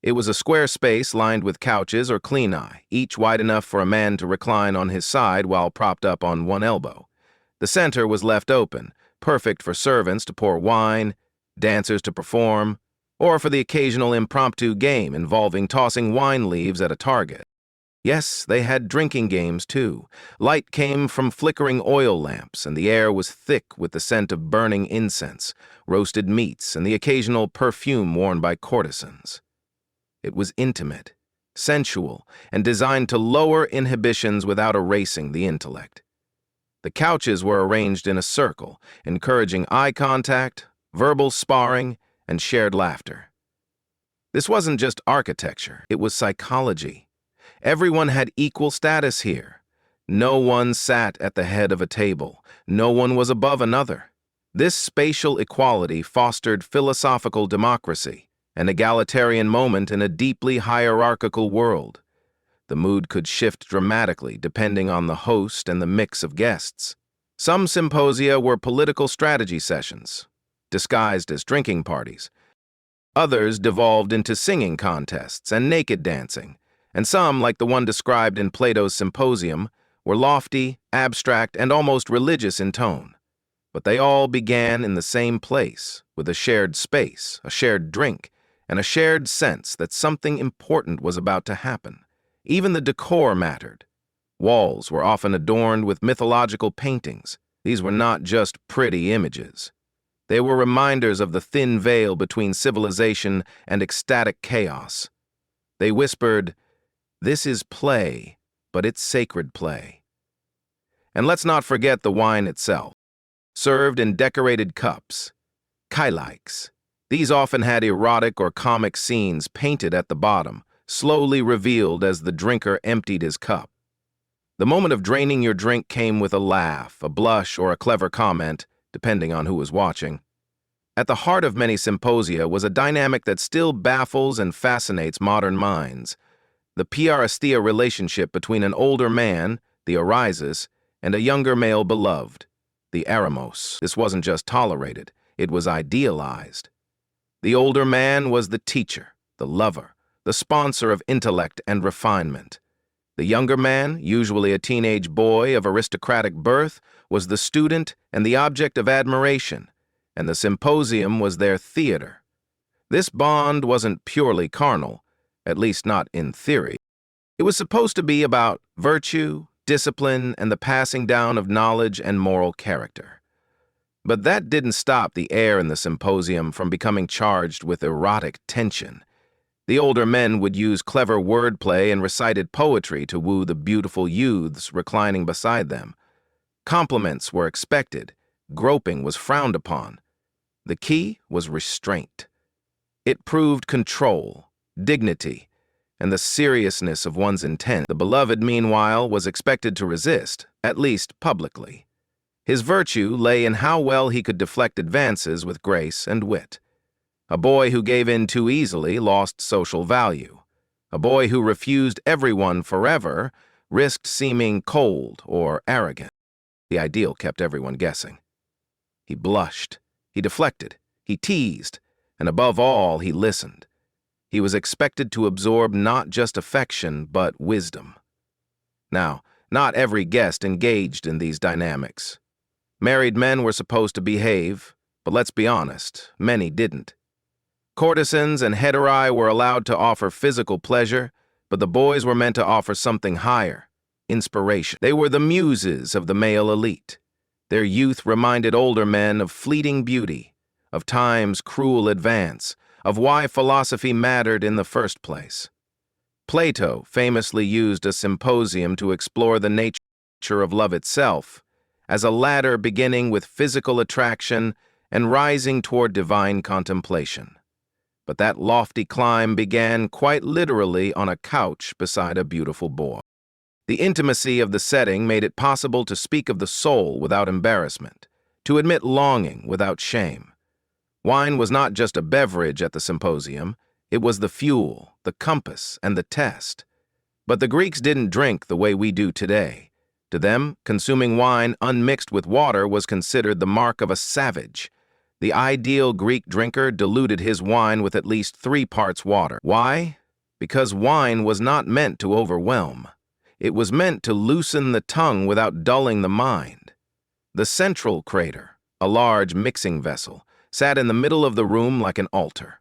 It was a square space lined with couches or klini, each wide enough for a man to recline on his side while propped up on one elbow. The center was left open, perfect for servants to pour wine, dancers to perform, or for the occasional impromptu game involving tossing wine leaves at a target. Yes, they had drinking games too. Light came from flickering oil lamps, and the air was thick with the scent of burning incense, roasted meats, and the occasional perfume worn by courtesans. It was intimate, sensual, and designed to lower inhibitions without erasing the intellect. The couches were arranged in a circle, encouraging eye contact, verbal sparring, and shared laughter. This wasn't just architecture, it was psychology. Everyone had equal status here. No one sat at the head of a table. No one was above another. This spatial equality fostered philosophical democracy, an egalitarian moment in a deeply hierarchical world. The mood could shift dramatically depending on the host and the mix of guests. Some symposia were political strategy sessions, disguised as drinking parties. Others devolved into singing contests and naked dancing, and some, like the one described in Plato's Symposium, were lofty, abstract, and almost religious in tone. But they all began in the same place, with a shared space, a shared drink, and a shared sense that something important was about to happen. Even the decor mattered. Walls were often adorned with mythological paintings. These were not just pretty images. They were reminders of the thin veil between civilization and ecstatic chaos. They whispered, "This is play, but it's sacred play." And let's not forget the wine itself, served in decorated cups, kailikes. These often had erotic or comic scenes painted at the bottom, slowly revealed as the drinker emptied his cup. The moment of draining your drink came with a laugh, a blush, or a clever comment, depending on who was watching. At the heart of many symposia was a dynamic that still baffles and fascinates modern minds: the piaristia relationship between an older man, the orizes, and a younger male beloved, the eremos. This wasn't just tolerated, it was idealized. The older man was the teacher, the lover, the sponsor of intellect and refinement. The younger man, usually a teenage boy of aristocratic birth, was the student and the object of admiration, and the symposium was their theater. This bond wasn't purely carnal, at least not in theory. It was supposed to be about virtue, discipline, and the passing down of knowledge and moral character. But that didn't stop the air in the symposium from becoming charged with erotic tension. The older men would use clever wordplay and recited poetry to woo the beautiful youths reclining beside them. Compliments were expected. Groping was frowned upon. The key was restraint. It proved control, dignity, and the seriousness of one's intent. The beloved, meanwhile, was expected to resist, at least publicly. His virtue lay in how well he could deflect advances with grace and wit. A boy who gave in too easily lost social value. A boy who refused everyone forever risked seeming cold or arrogant. The ideal kept everyone guessing. He blushed, he deflected, he teased, and above all, he listened. He was expected to absorb not just affection, but wisdom. Now, not every guest engaged in these dynamics. Married men were supposed to behave, but let's be honest, many didn't. Courtesans and heteri were allowed to offer physical pleasure, but the boys were meant to offer something higher: inspiration. They were the muses of the male elite. Their youth reminded older men of fleeting beauty, of time's cruel advance, of why philosophy mattered in the first place. Plato famously used a symposium to explore the nature of love itself, as a ladder beginning with physical attraction and rising toward divine contemplation. But that lofty climb began quite literally on a couch beside a beautiful boy. The intimacy of the setting made it possible to speak of the soul without embarrassment, to admit longing without shame. Wine was not just a beverage at the symposium, it was the fuel, the compass, and the test. But the Greeks didn't drink the way we do today. To them, consuming wine unmixed with water was considered the mark of a savage. The ideal Greek drinker diluted his wine with at least 3 parts water. Why? Because wine was not meant to overwhelm. It was meant to loosen the tongue without dulling the mind. The central crater, a large mixing vessel, sat in the middle of the room like an altar.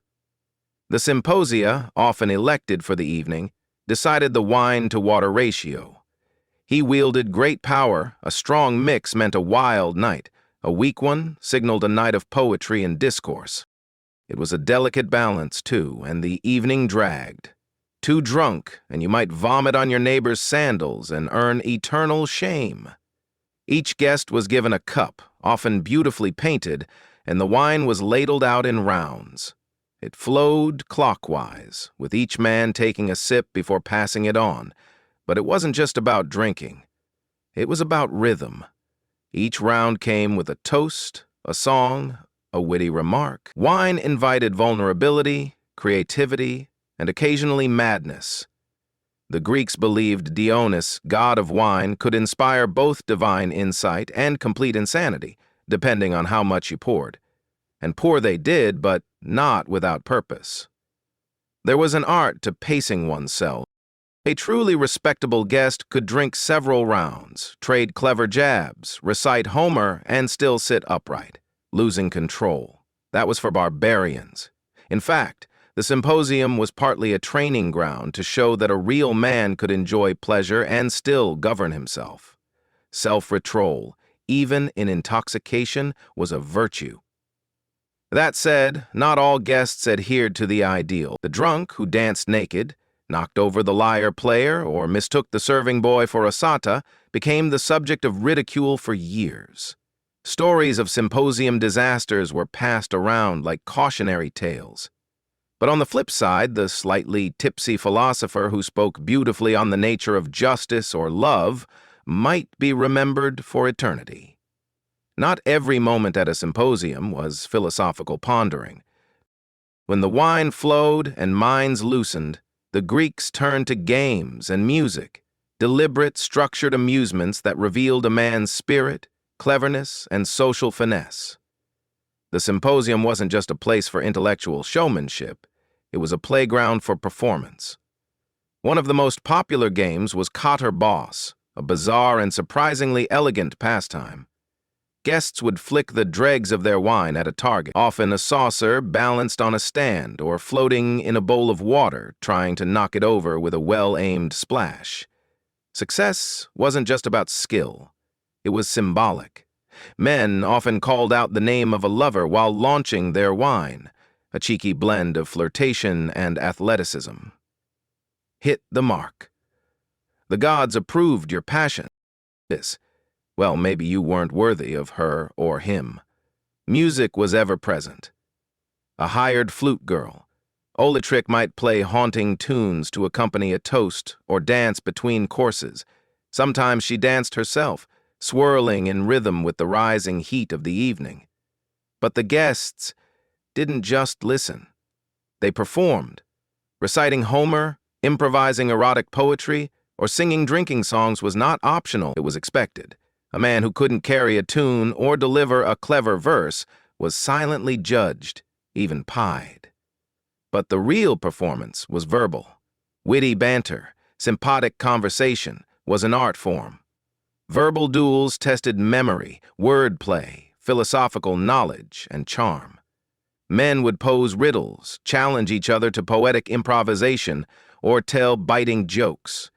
The symposia, often elected for the evening, decided the wine-to-water ratio. He wielded great power. A strong mix meant a wild night. A weak one signaled a night of poetry and discourse. It was a delicate balance, too, and the evening dragged. Too drunk, and you might vomit on your neighbor's sandals and earn eternal shame. Each guest was given a cup, often beautifully painted, and the wine was ladled out in rounds. It flowed clockwise, with each man taking a sip before passing it on. But it wasn't just about drinking. It was about rhythm. Each round came with a toast, a song, a witty remark. Wine invited vulnerability, creativity, and occasionally madness. The Greeks believed Dionysus, god of wine, could inspire both divine insight and complete insanity, depending on how much you poured. And pour they did, but not without purpose. There was an art to pacing oneself. A truly respectable guest could drink several rounds, trade clever jabs, recite Homer, and still sit upright, losing control. That was for barbarians. In fact, the symposium was partly a training ground to show that a real man could enjoy pleasure and still govern himself. Self-control, even in intoxication, was a virtue. That said, not all guests adhered to the ideal. The drunk, who danced naked, knocked over the lyre player, or mistook the serving boy for a sata became the subject of ridicule for years. Stories of symposium disasters were passed around like cautionary tales. But on the flip side, the slightly tipsy philosopher who spoke beautifully on the nature of justice or love might be remembered for eternity. Not every moment at a symposium was philosophical pondering. When the wine flowed and minds loosened, the Greeks turned to games and music, deliberate, structured amusements that revealed a man's spirit, cleverness, and social finesse. The symposium wasn't just a place for intellectual showmanship, it was a playground for performance. One of the most popular games was Cotter Boss, a bizarre and surprisingly elegant pastime. Guests would flick the dregs of their wine at a target, often a saucer balanced on a stand or floating in a bowl of water, trying to knock it over with a well-aimed splash. Success wasn't just about skill. It was symbolic. Men often called out the name of a lover while launching their wine, a cheeky blend of flirtation and athleticism. Hit the mark. The gods approved your passion. Well, maybe you weren't worthy of her or him. Music was ever present. A hired flute girl. Olatrick might play haunting tunes to accompany a toast or dance between courses. Sometimes she danced herself, swirling in rhythm with the rising heat of the evening. But the guests didn't just listen. They performed, reciting Homer, improvising erotic poetry, or singing drinking songs was not optional, it was expected. A man who couldn't carry a tune or deliver a clever verse was silently judged, even pied. But the real performance was verbal. Witty banter, sympathetic conversation was an art form. Verbal duels tested memory, wordplay, philosophical knowledge, and charm. Men would pose riddles, challenge each other to poetic improvisation, or tell biting jokes.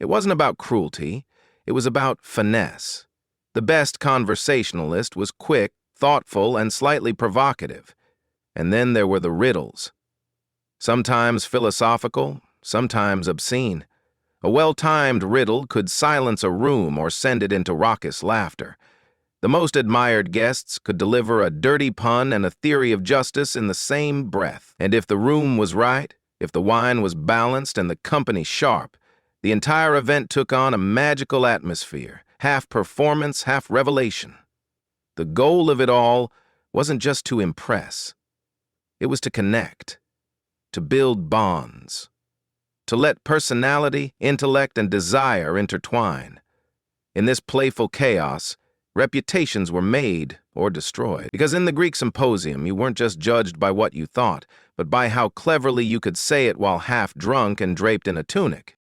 It wasn't about cruelty, it was about finesse. The best conversationalist was quick, thoughtful, and slightly provocative. And then there were the riddles. Sometimes philosophical, sometimes obscene. A well-timed riddle could silence a room or send it into raucous laughter. The most admired guests could deliver a dirty pun and a theory of justice in the same breath. And if the room was right, if the wine was balanced and the company sharp, the entire event took on a magical atmosphere, half performance, half revelation. The goal of it all wasn't just to impress. It was to connect, to build bonds, to let personality, intellect, and desire intertwine. In this playful chaos, reputations were made or destroyed. Because in the Greek symposium, you weren't just judged by what you thought, but by how cleverly you could say it while half drunk and draped in a tunic.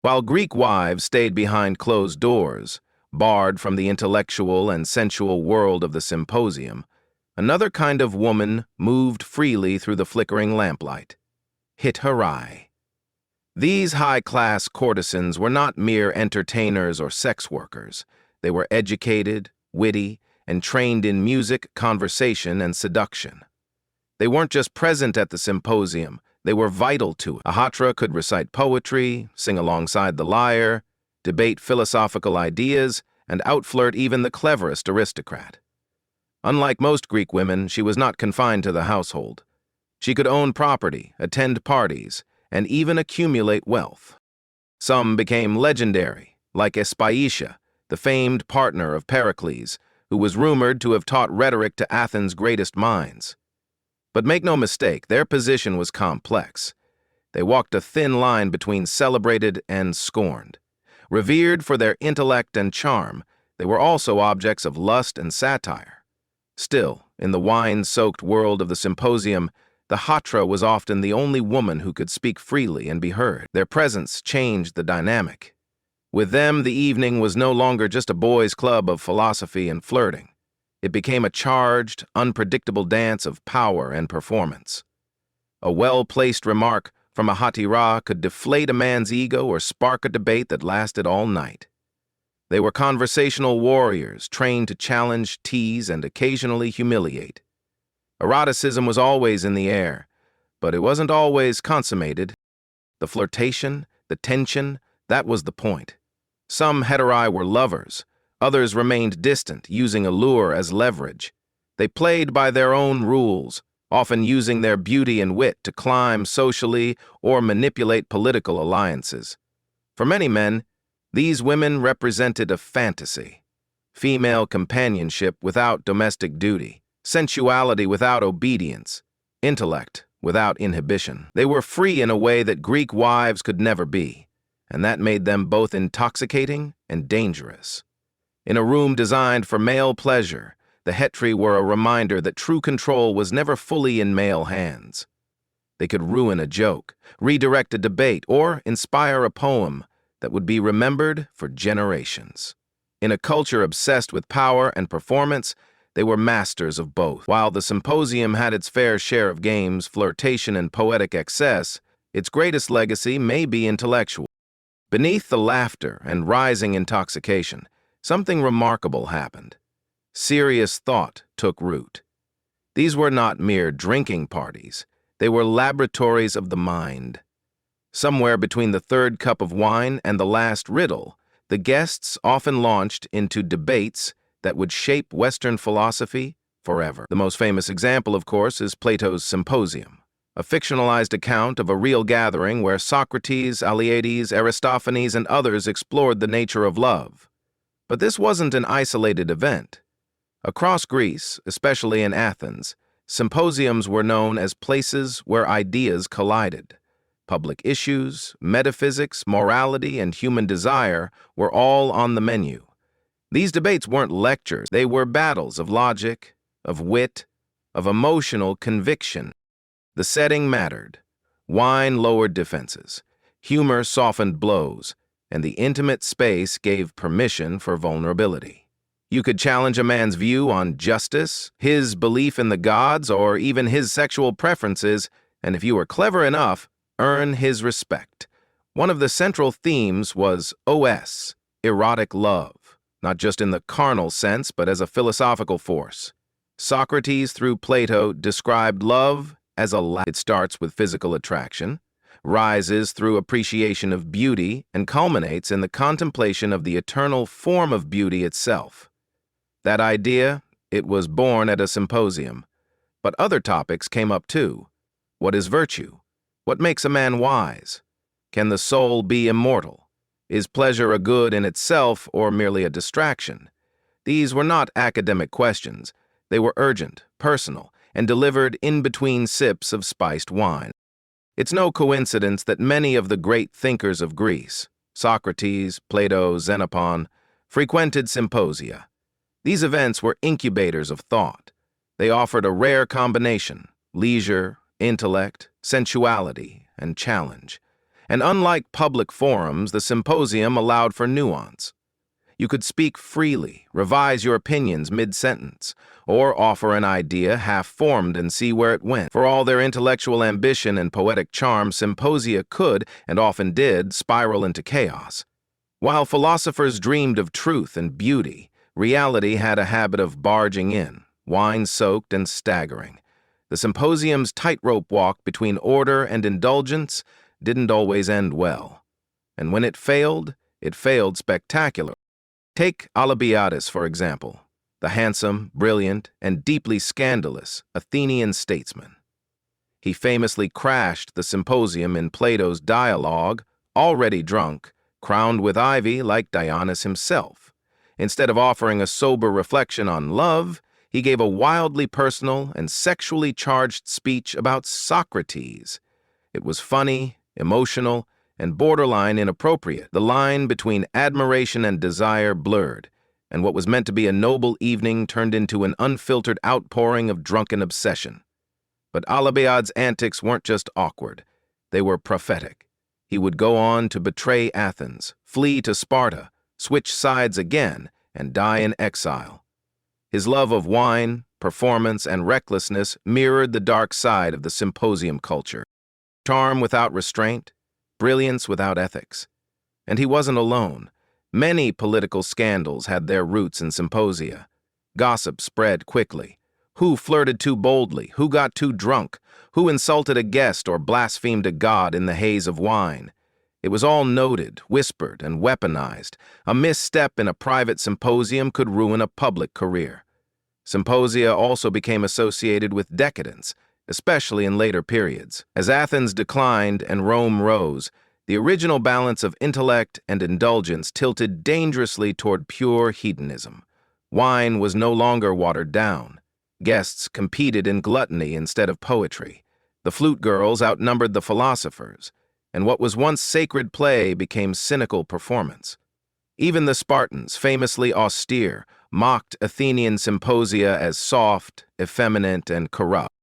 While Greek wives stayed behind closed doors, barred from the intellectual and sensual world of the symposium, another kind of woman moved freely through the flickering lamplight. Hitarai. These high-class courtesans were not mere entertainers or sex workers. They were educated, witty, and trained in music, conversation, and seduction. They weren't just present at the symposium, they were vital to it. A hatra could recite poetry, sing alongside the lyre, debate philosophical ideas, and outflirt even the cleverest aristocrat. Unlike most Greek women, she was not confined to the household. She could own property, attend parties, and even accumulate wealth. Some became legendary, like Aspasia, the famed partner of Pericles, who was rumored to have taught rhetoric to Athens' greatest minds. But make no mistake, their position was complex. They walked a thin line between celebrated and scorned. Revered for their intellect and charm, they were also objects of lust and satire. Still, in the wine-soaked world of the symposium, the hatra was often the only woman who could speak freely and be heard. Their presence changed the dynamic. With them, the evening was no longer just a boys' club of philosophy and flirting. It became a charged, unpredictable dance of power and performance. A well-placed remark from a hatira could deflate a man's ego or spark a debate that lasted all night. They were conversational warriors, trained to challenge, tease, and occasionally humiliate. Eroticism was always in the air, but it wasn't always consummated. The flirtation, the tension, that was the point. Some heteri were lovers, others remained distant, using allure as leverage. They played by their own rules, often using their beauty and wit to climb socially or manipulate political alliances. For many men, these women represented a fantasy: female companionship without domestic duty, sensuality without obedience, intellect without inhibition. They were free in a way that Greek wives could never be, and that made them both intoxicating and dangerous. In a room designed for male pleasure, the hetri were a reminder that true control was never fully in male hands. They could ruin a joke, redirect a debate, or inspire a poem that would be remembered for generations. In a culture obsessed with power and performance, they were masters of both. While the symposium had its fair share of games, flirtation, and poetic excess, its greatest legacy may be intellectual. Beneath the laughter and rising intoxication, something remarkable happened. Serious thought took root. These were not mere drinking parties. They were laboratories of the mind. Somewhere between the third cup of wine and the last riddle, the guests often launched into debates that would shape Western philosophy forever. The most famous example, of course, is Plato's Symposium, a fictionalized account of a real gathering where Socrates, Alcibiades, Aristophanes, and others explored the nature of love. But this wasn't an isolated event. Across Greece, especially in Athens, symposiums were known as places where ideas collided. Public issues, metaphysics, morality, and human desire were all on the menu. These debates weren't lectures. They were battles of logic, of wit, of emotional conviction. The setting mattered. Wine lowered defenses. Humor softened blows, and the intimate space gave permission for vulnerability. You could challenge a man's view on justice, his belief in the gods, or even his sexual preferences, and if you were clever enough, earn his respect. One of the central themes was OS, erotic love, not just in the carnal sense, but as a philosophical force. Socrates, through Plato, described love as a It starts with physical attraction, rises through appreciation of beauty, and culminates in the contemplation of the eternal form of beauty itself. That idea, it was born at a symposium. But other topics came up too. What is virtue? What makes a man wise? Can the soul be immortal? Is pleasure a good in itself or merely a distraction? These were not academic questions. They were urgent, personal, and delivered in between sips of spiced wine. It's no coincidence that many of the great thinkers of Greece, Socrates, Plato, Xenophon, frequented symposia. These events were incubators of thought. They offered a rare combination: leisure, intellect, sensuality, and challenge. And unlike public forums, the symposium allowed for nuance. You could speak freely, revise your opinions mid-sentence, or offer an idea half-formed and see where it went. For all their intellectual ambition and poetic charm, symposia could, and often did, spiral into chaos. While philosophers dreamed of truth and beauty, reality had a habit of barging in, wine-soaked and staggering. The symposium's tightrope walk between order and indulgence didn't always end well. And when it failed spectacularly. Take Alcibiades, for example, the handsome, brilliant, and deeply scandalous Athenian statesman. He famously crashed the symposium in Plato's dialogue, already drunk, crowned with ivy like Dionysus himself. Instead of offering a sober reflection on love, he gave a wildly personal and sexually charged speech about Socrates. It was funny, emotional, and borderline inappropriate. The line between admiration and desire blurred, and what was meant to be a noble evening turned into an unfiltered outpouring of drunken obsession. But Alcibiades' antics weren't just awkward. They were prophetic. He would go on to betray Athens, flee to Sparta, switch sides again, and die in exile. His love of wine, performance, and recklessness mirrored the dark side of the symposium culture. Charm without restraint, brilliance without ethics. And he wasn't alone. Many political scandals had their roots in symposia. Gossip spread quickly. Who flirted too boldly? Who got too drunk? Who insulted a guest or blasphemed a god in the haze of wine? It was all noted, whispered, and weaponized. A misstep in a private symposium could ruin a public career. Symposia also became associated with decadence, especially in later periods. As Athens declined and Rome rose, the original balance of intellect and indulgence tilted dangerously toward pure hedonism. Wine was no longer watered down. Guests competed in gluttony instead of poetry. The flute girls outnumbered the philosophers, and what was once sacred play became cynical performance. Even the Spartans, famously austere, mocked Athenian symposia as soft, effeminate, and corrupt.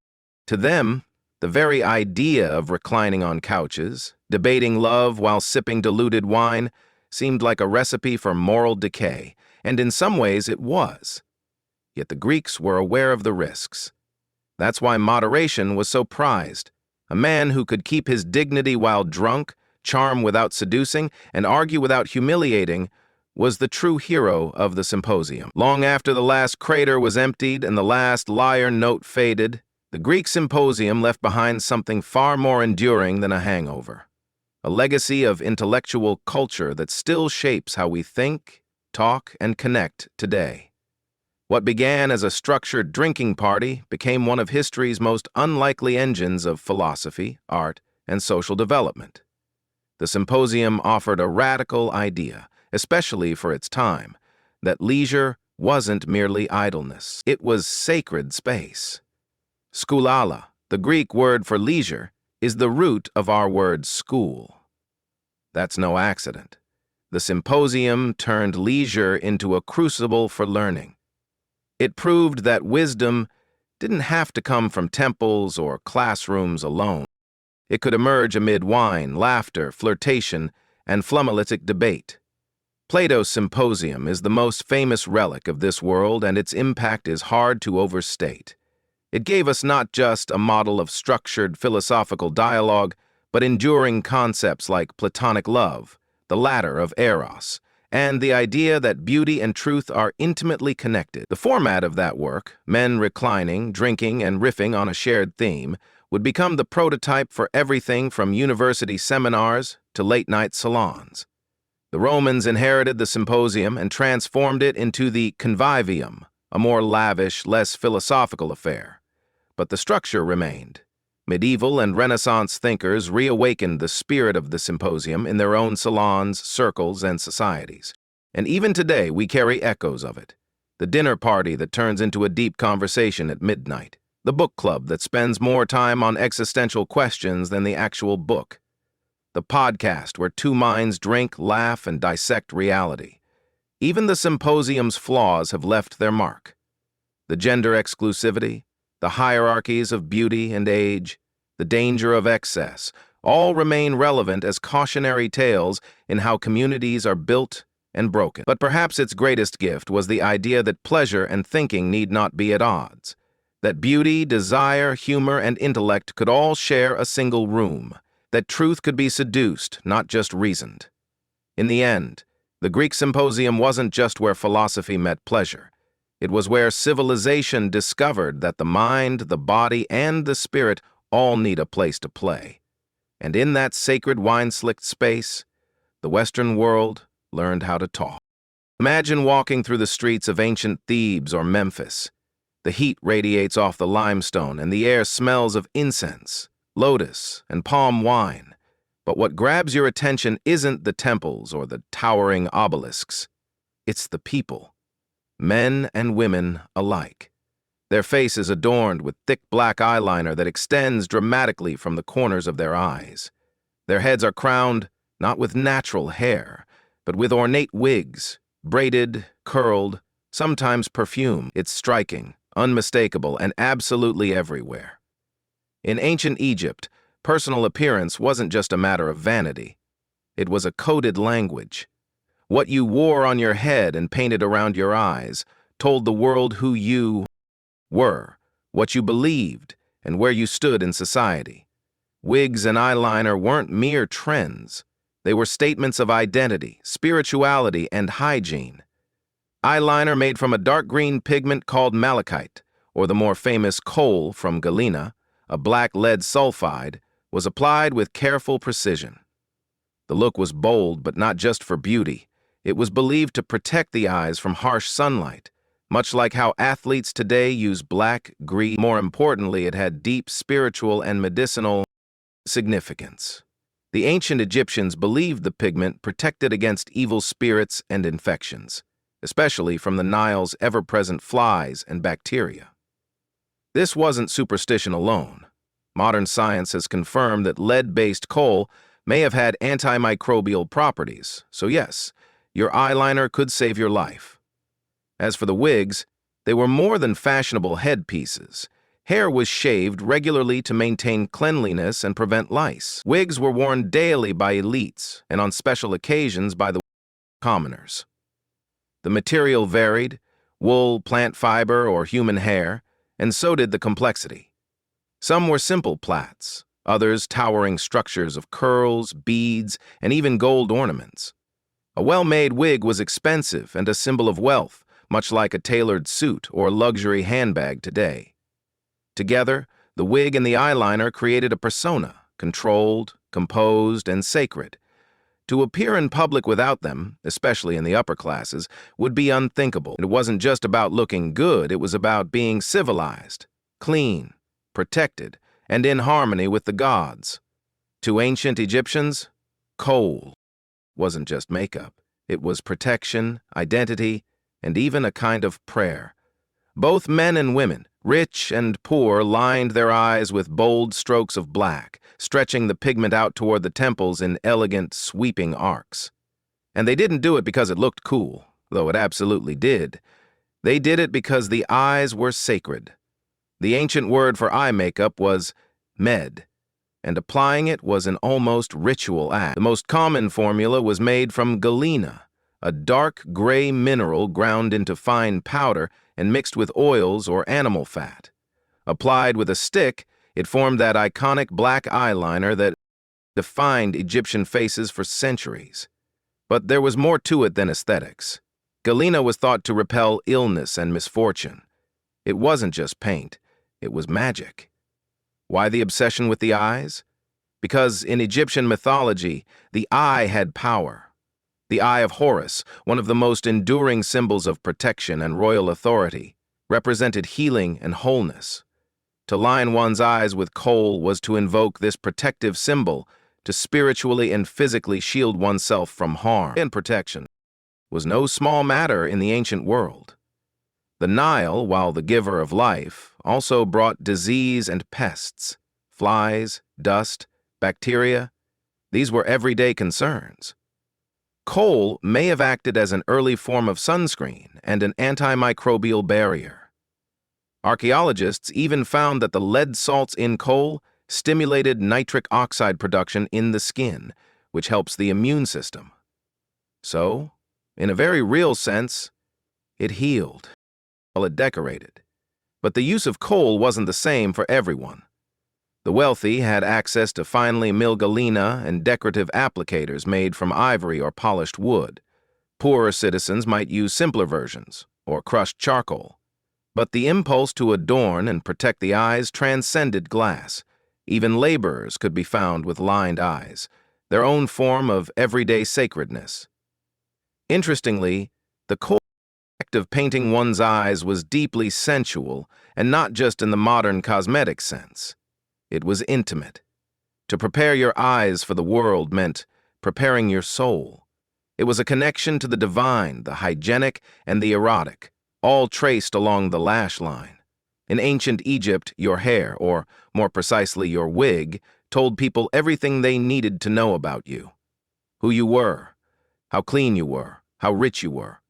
To them, the very idea of reclining on couches, debating love while sipping diluted wine, seemed like a recipe for moral decay, and in some ways it was. Yet the Greeks were aware of the risks. That's why moderation was so prized. A man who could keep his dignity while drunk, charm without seducing, and argue without humiliating was the true hero of the symposium. Long after the last crater was emptied and the last lyre note faded, the Greek symposium left behind something far more enduring than a hangover. A legacy of intellectual culture that still shapes how we think, talk, and connect today. What began as a structured drinking party became one of history's most unlikely engines of philosophy, art, and social development. The symposium offered a radical idea, especially for its time, that leisure wasn't merely idleness. It was sacred space. Skoulala, the Greek word for leisure, is the root of our word school. That's no accident. The symposium turned leisure into a crucible for learning. It proved that wisdom didn't have to come from temples or classrooms alone. It could emerge amid wine, laughter, flirtation, and phlegmatic debate. Plato's Symposium is the most famous relic of this world, and its impact is hard to overstate. It gave us not just a model of structured philosophical dialogue, but enduring concepts like Platonic love, the ladder of Eros, and the idea that beauty and truth are intimately connected. The format of that work, men reclining, drinking, and riffing on a shared theme, would become the prototype for everything from university seminars to late-night salons. The Romans inherited the symposium and transformed it into the convivium, a more lavish, less philosophical affair. But the structure remained. Medieval and Renaissance thinkers reawakened the spirit of the symposium in their own salons, circles, and societies. And even today, we carry echoes of it. The dinner party that turns into a deep conversation at midnight. The book club that spends more time on existential questions than the actual book. The podcast where two minds drink, laugh, and dissect reality. Even the symposium's flaws have left their mark. The gender exclusivity, the hierarchies of beauty and age, the danger of excess, all remain relevant as cautionary tales in how communities are built and broken. But perhaps its greatest gift was the idea that pleasure and thinking need not be at odds, that beauty, desire, humor, and intellect could all share a single room, that truth could be seduced, not just reasoned. In the end, the Greek Symposium wasn't just where philosophy met pleasure. It was where civilization discovered that the mind, the body, and the spirit all need a place to play. And in that sacred wine-slicked space, the Western world learned how to talk. Imagine walking through the streets of ancient Thebes or Memphis. The heat radiates off the limestone, and the air smells of incense, lotus, and palm wine. But what grabs your attention isn't the temples or the towering obelisks. It's the people. Men and women alike. Their faces adorned with thick black eyeliner that extends dramatically from the corners of their eyes. Their heads are crowned not with natural hair, but with ornate wigs, braided, curled, sometimes perfumed. It's striking, unmistakable, and absolutely everywhere. In ancient Egypt, personal appearance wasn't just a matter of vanity. It was a coded language. What you wore on your head and painted around your eyes told the world who you were, what you believed, and where you stood in society. Wigs and eyeliner weren't mere trends. They were statements of identity, spirituality, and hygiene. Eyeliner made from a dark green pigment called malachite, or the more famous coal from galena, a black lead sulfide, was applied with careful precision. The look was bold, but not just for beauty. It was believed to protect the eyes from harsh sunlight, much like how athletes today use black, green. More importantly, it had deep spiritual and medicinal significance. The ancient Egyptians believed the pigment protected against evil spirits and infections, especially from the Nile's ever-present flies and bacteria. This wasn't superstition alone. Modern science has confirmed that lead-based coal may have had antimicrobial properties, so yes, your eyeliner could save your life. As for the wigs, they were more than fashionable headpieces. Hair was shaved regularly to maintain cleanliness and prevent lice. Wigs were worn daily by elites and on special occasions by the commoners. The material varied, wool, plant fiber, or human hair, and so did the complexity. Some were simple plaits, others towering structures of curls, beads, and even gold ornaments. A well-made wig was expensive and a symbol of wealth, much like a tailored suit or luxury handbag today. Together, the wig and the eyeliner created a persona, controlled, composed, and sacred. To appear in public without them, especially in the upper classes, would be unthinkable. It wasn't just about looking good, it was about being civilized, clean, protected, and in harmony with the gods. To ancient Egyptians, kohl wasn't just makeup. It was protection, identity, and even a kind of prayer. Both men and women, rich and poor, lined their eyes with bold strokes of black, stretching the pigment out toward the temples in elegant, sweeping arcs. And they didn't do it because it looked cool, though it absolutely did. They did it because the eyes were sacred. The ancient word for eye makeup was med, and applying it was an almost ritual act. The most common formula was made from galena, a dark gray mineral ground into fine powder and mixed with oils or animal fat. Applied with a stick, it formed that iconic black eyeliner that defined Egyptian faces for centuries. But there was more to it than aesthetics. Galena was thought to repel illness and misfortune. It wasn't just paint, it was magic. Why the obsession with the eyes? Because in Egyptian mythology, the eye had power. The Eye of Horus, one of the most enduring symbols of protection and royal authority, represented healing and wholeness. To line one's eyes with kohl was to invoke this protective symbol, to spiritually and physically shield oneself from harm. And protection was no small matter in the ancient world. The Nile, while the giver of life, also brought disease and pests. Flies, dust, bacteria, these were everyday concerns. Kohl may have acted as an early form of sunscreen and an antimicrobial barrier. Archaeologists even found that the lead salts in kohl stimulated nitric oxide production in the skin, which helps the immune system. So, in a very real sense, it healed, while it decorated. But the use of kohl wasn't the same for everyone. The wealthy had access to finely milled galena and decorative applicators made from ivory or polished wood. Poorer citizens might use simpler versions, or crushed charcoal. But the impulse to adorn and protect the eyes transcended glass. Even laborers could be found with lined eyes, their own form of everyday sacredness. Interestingly, the core act of painting one's eyes was deeply sensual, and not just in the modern cosmetic sense. It was intimate. To prepare your eyes for the world meant preparing your soul. It was a connection to the divine, the hygienic, and the erotic, all traced along the lash line. In ancient Egypt, your hair, or more precisely your wig, told people everything they needed to know about you. Who you were, how clean you were, how rich you were,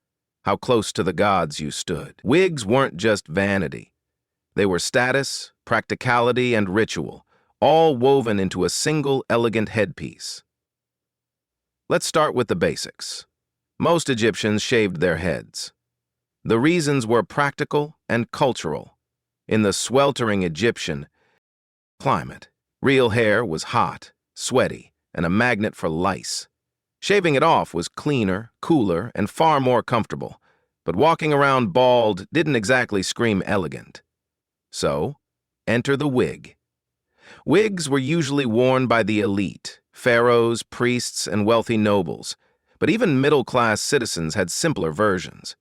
how close to the gods you stood. Wigs weren't just vanity. They were status, practicality, and ritual, all woven into a single elegant headpiece. Let's start with the basics. Most Egyptians shaved their heads. The reasons were practical and cultural. In the sweltering Egyptian climate, real hair was hot, sweaty, and a magnet for lice. Shaving it off was cleaner, cooler, and far more comfortable, but walking around bald didn't exactly scream elegant. So, enter the wig. Wigs were usually worn by the elite, pharaohs, priests, and wealthy nobles, but even middle-class citizens had simpler versions.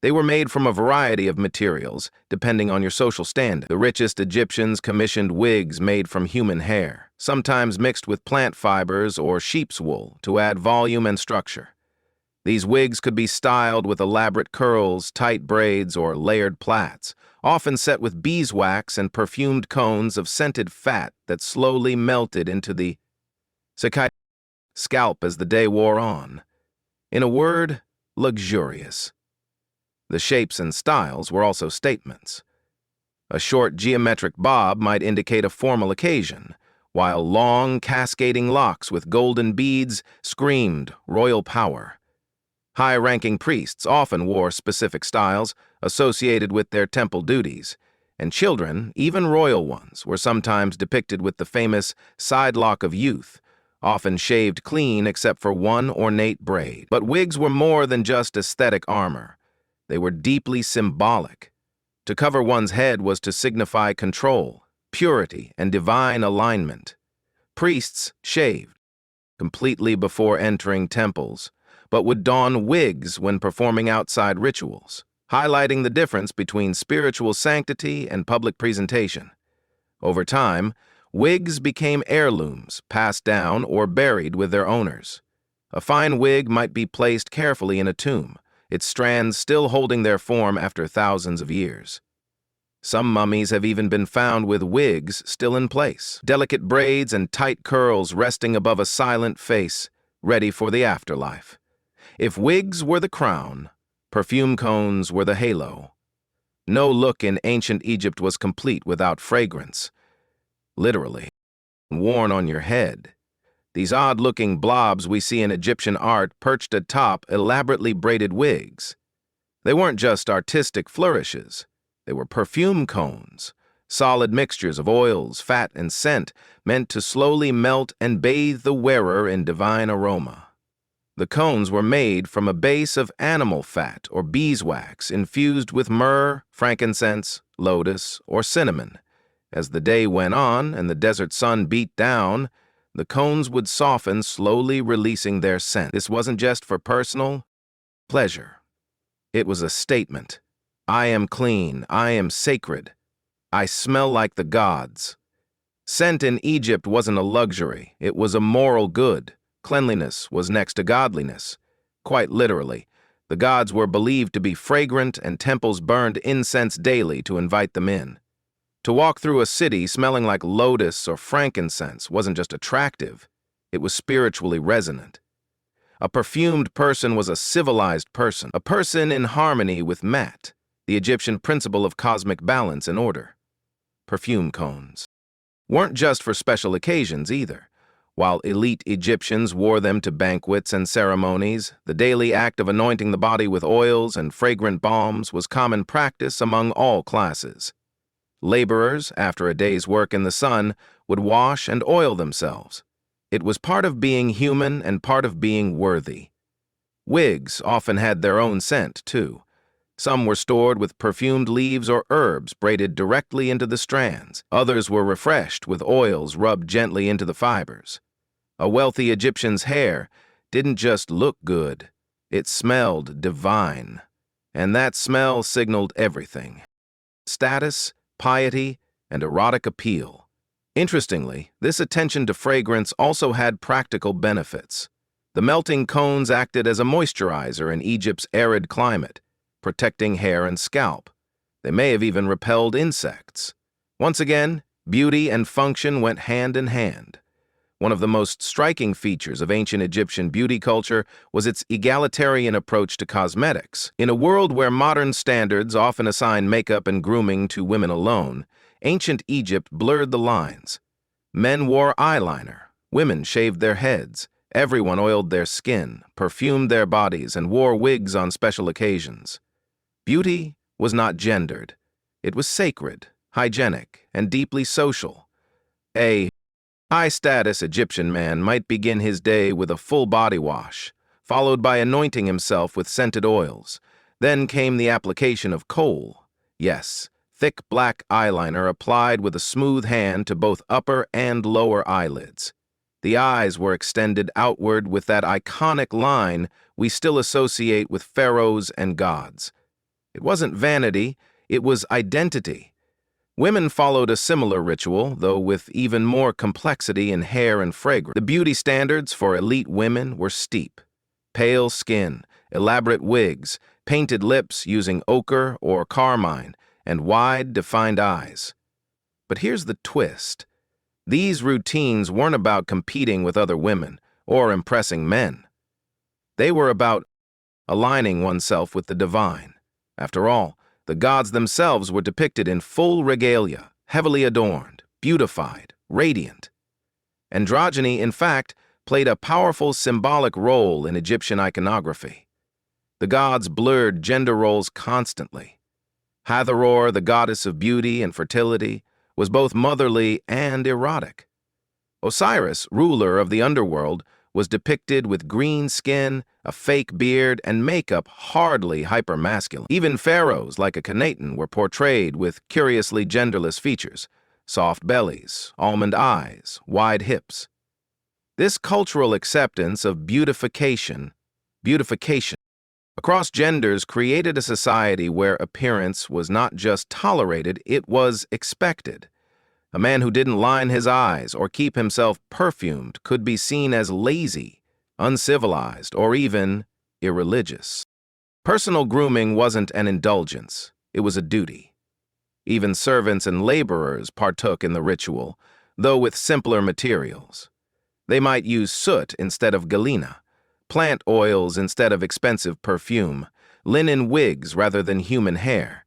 They were made from a variety of materials, depending on your social standing. The richest Egyptians commissioned wigs made from human hair, sometimes mixed with plant fibers or sheep's wool to add volume and structure. These wigs could be styled with elaborate curls, tight braids, or layered plaits, often set with beeswax and perfumed cones of scented fat that slowly melted into the scalp as the day wore on. In a word, luxurious. The shapes and styles were also statements. A short geometric bob might indicate a formal occasion, while long, cascading locks with golden beads screamed royal power. High-ranking priests often wore specific styles associated with their temple duties, and children, even royal ones, were sometimes depicted with the famous side lock of youth, often shaved clean except for one ornate braid. But wigs were more than just aesthetic armor. They were deeply symbolic. To cover one's head was to signify control, purity, and divine alignment. Priests shaved completely before entering temples, but would don wigs when performing outside rituals, highlighting the difference between spiritual sanctity and public presentation. Over time, wigs became heirlooms, passed down or buried with their owners. A fine wig might be placed carefully in a tomb, its strands still holding their form after thousands of years. Some mummies have even been found with wigs still in place, delicate braids and tight curls resting above a silent face, ready for the afterlife. If wigs were the crown, perfume cones were the halo. No look in ancient Egypt was complete without fragrance. Literally, worn on your head. These odd-looking blobs we see in Egyptian art perched atop elaborately braided wigs. They weren't just artistic flourishes. They were perfume cones, solid mixtures of oils, fat, and scent meant to slowly melt and bathe the wearer in divine aroma. The cones were made from a base of animal fat or beeswax infused with myrrh, frankincense, lotus, or cinnamon. As the day went on and the desert sun beat down, the cones would soften, slowly releasing their scent. This wasn't just for personal pleasure. It was a statement. I am clean. I am sacred. I smell like the gods. Scent in Egypt wasn't a luxury. It was a moral good. Cleanliness was next to godliness. Quite literally, the gods were believed to be fragrant and temples burned incense daily to invite them in. To walk through a city smelling like lotus or frankincense wasn't just attractive, it was spiritually resonant. A perfumed person was a civilized person, a person in harmony with Mat, the Egyptian principle of cosmic balance and order. Perfume cones weren't just for special occasions either. While elite Egyptians wore them to banquets and ceremonies, the daily act of anointing the body with oils and fragrant balms was common practice among all classes. Laborers, after a day's work in the sun, would wash and oil themselves. It was part of being human and part of being worthy. Wigs often had their own scent, too. Some were stored with perfumed leaves or herbs braided directly into the strands. Others were refreshed with oils rubbed gently into the fibers. A wealthy Egyptian's hair didn't just look good, it smelled divine. And that smell signaled everything: status, piety, and erotic appeal. Interestingly, this attention to fragrance also had practical benefits. The melting cones acted as a moisturizer in Egypt's arid climate, protecting hair and scalp. They may have even repelled insects. Once again, beauty and function went hand in hand. One of the most striking features of ancient Egyptian beauty culture was its egalitarian approach to cosmetics. In a world where modern standards often assign makeup and grooming to women alone, ancient Egypt blurred the lines. Men wore eyeliner, women shaved their heads, everyone oiled their skin, perfumed their bodies, and wore wigs on special occasions. Beauty was not gendered. It was sacred, hygienic, and deeply social. A high-status Egyptian man might begin his day with a full body wash, followed by anointing himself with scented oils. Then came the application of kohl. Yes, thick black eyeliner applied with a smooth hand to both upper and lower eyelids. The eyes were extended outward with that iconic line we still associate with pharaohs and gods. It wasn't vanity, it was identity. Women followed a similar ritual, though with even more complexity in hair and fragrance. The beauty standards for elite women were steep. Pale skin, elaborate wigs, painted lips using ochre or carmine, and wide, defined eyes. But here's the twist. These routines weren't about competing with other women or impressing men. They were about aligning oneself with the divine. After all, the gods themselves were depicted in full regalia, heavily adorned, beautified, radiant. Androgyny, in fact, played a powerful symbolic role in Egyptian iconography. The gods blurred gender roles constantly. Hathor, the goddess of beauty and fertility, was both motherly and erotic. Osiris, ruler of the underworld, was depicted with green skin, a fake beard, and makeup hardly hypermasculine. Even pharaohs like Akhenaten were portrayed with curiously genderless features: soft bellies, almond eyes, wide hips. This cultural acceptance of beautification across genders created a society where appearance was not just tolerated, it was expected. A man who didn't line his eyes or keep himself perfumed could be seen as lazy, uncivilized, or even irreligious. Personal grooming wasn't an indulgence, it was a duty. Even servants and laborers partook in the ritual, though with simpler materials. They might use soot instead of galena, plant oils instead of expensive perfume, linen wigs rather than human hair.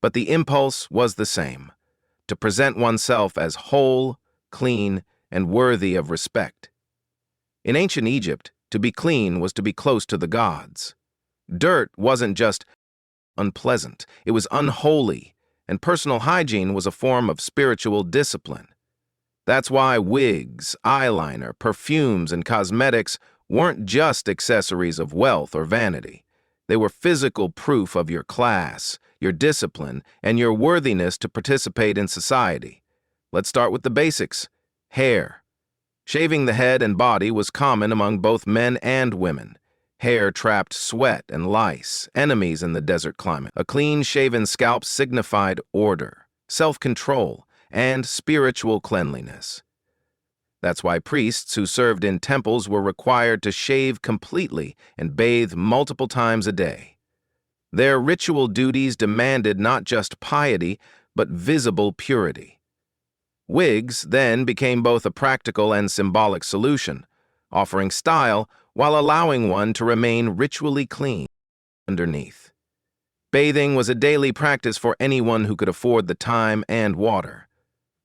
But the impulse was the same: to present oneself as whole, clean, and worthy of respect. In ancient Egypt, to be clean was to be close to the gods. Dirt wasn't just unpleasant, it was unholy, and personal hygiene was a form of spiritual discipline. That's why wigs, eyeliner, perfumes, and cosmetics weren't just accessories of wealth or vanity. They were physical proof of your class, your discipline, and your worthiness to participate in society. Let's start with the basics. Hair. Shaving the head and body was common among both men and women. Hair trapped sweat and lice, enemies in the desert climate. A clean-shaven scalp signified order, self-control, and spiritual cleanliness. That's why priests who served in temples were required to shave completely and bathe multiple times a day. Their ritual duties demanded not just piety, but visible purity. Wigs then became both a practical and symbolic solution, offering style while allowing one to remain ritually clean underneath. Bathing was a daily practice for anyone who could afford the time and water.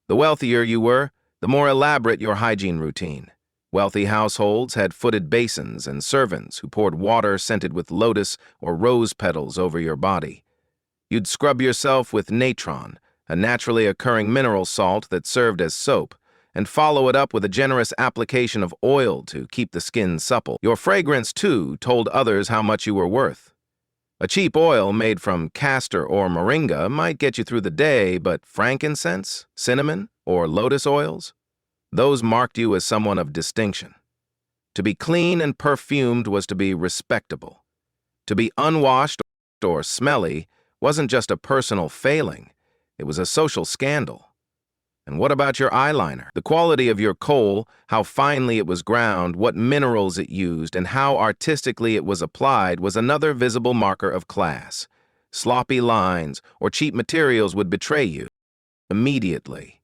The wealthier you were, the more elaborate your hygiene routine. Wealthy households had footed basins and servants who poured water scented with lotus or rose petals over your body. You'd scrub yourself with natron, a naturally occurring mineral salt that served as soap, and follow it up with a generous application of oil to keep the skin supple. Your fragrance, too, told others how much you were worth. A cheap oil made from castor or moringa might get you through the day, but frankincense, cinnamon, or lotus oils? Those marked you as someone of distinction. To be clean and perfumed was to be respectable. To be unwashed or smelly wasn't just a personal failing, it was a social scandal. And what about your eyeliner? The quality of your kohl, how finely it was ground, what minerals it used, and how artistically it was applied was another visible marker of class. Sloppy lines or cheap materials would betray you immediately.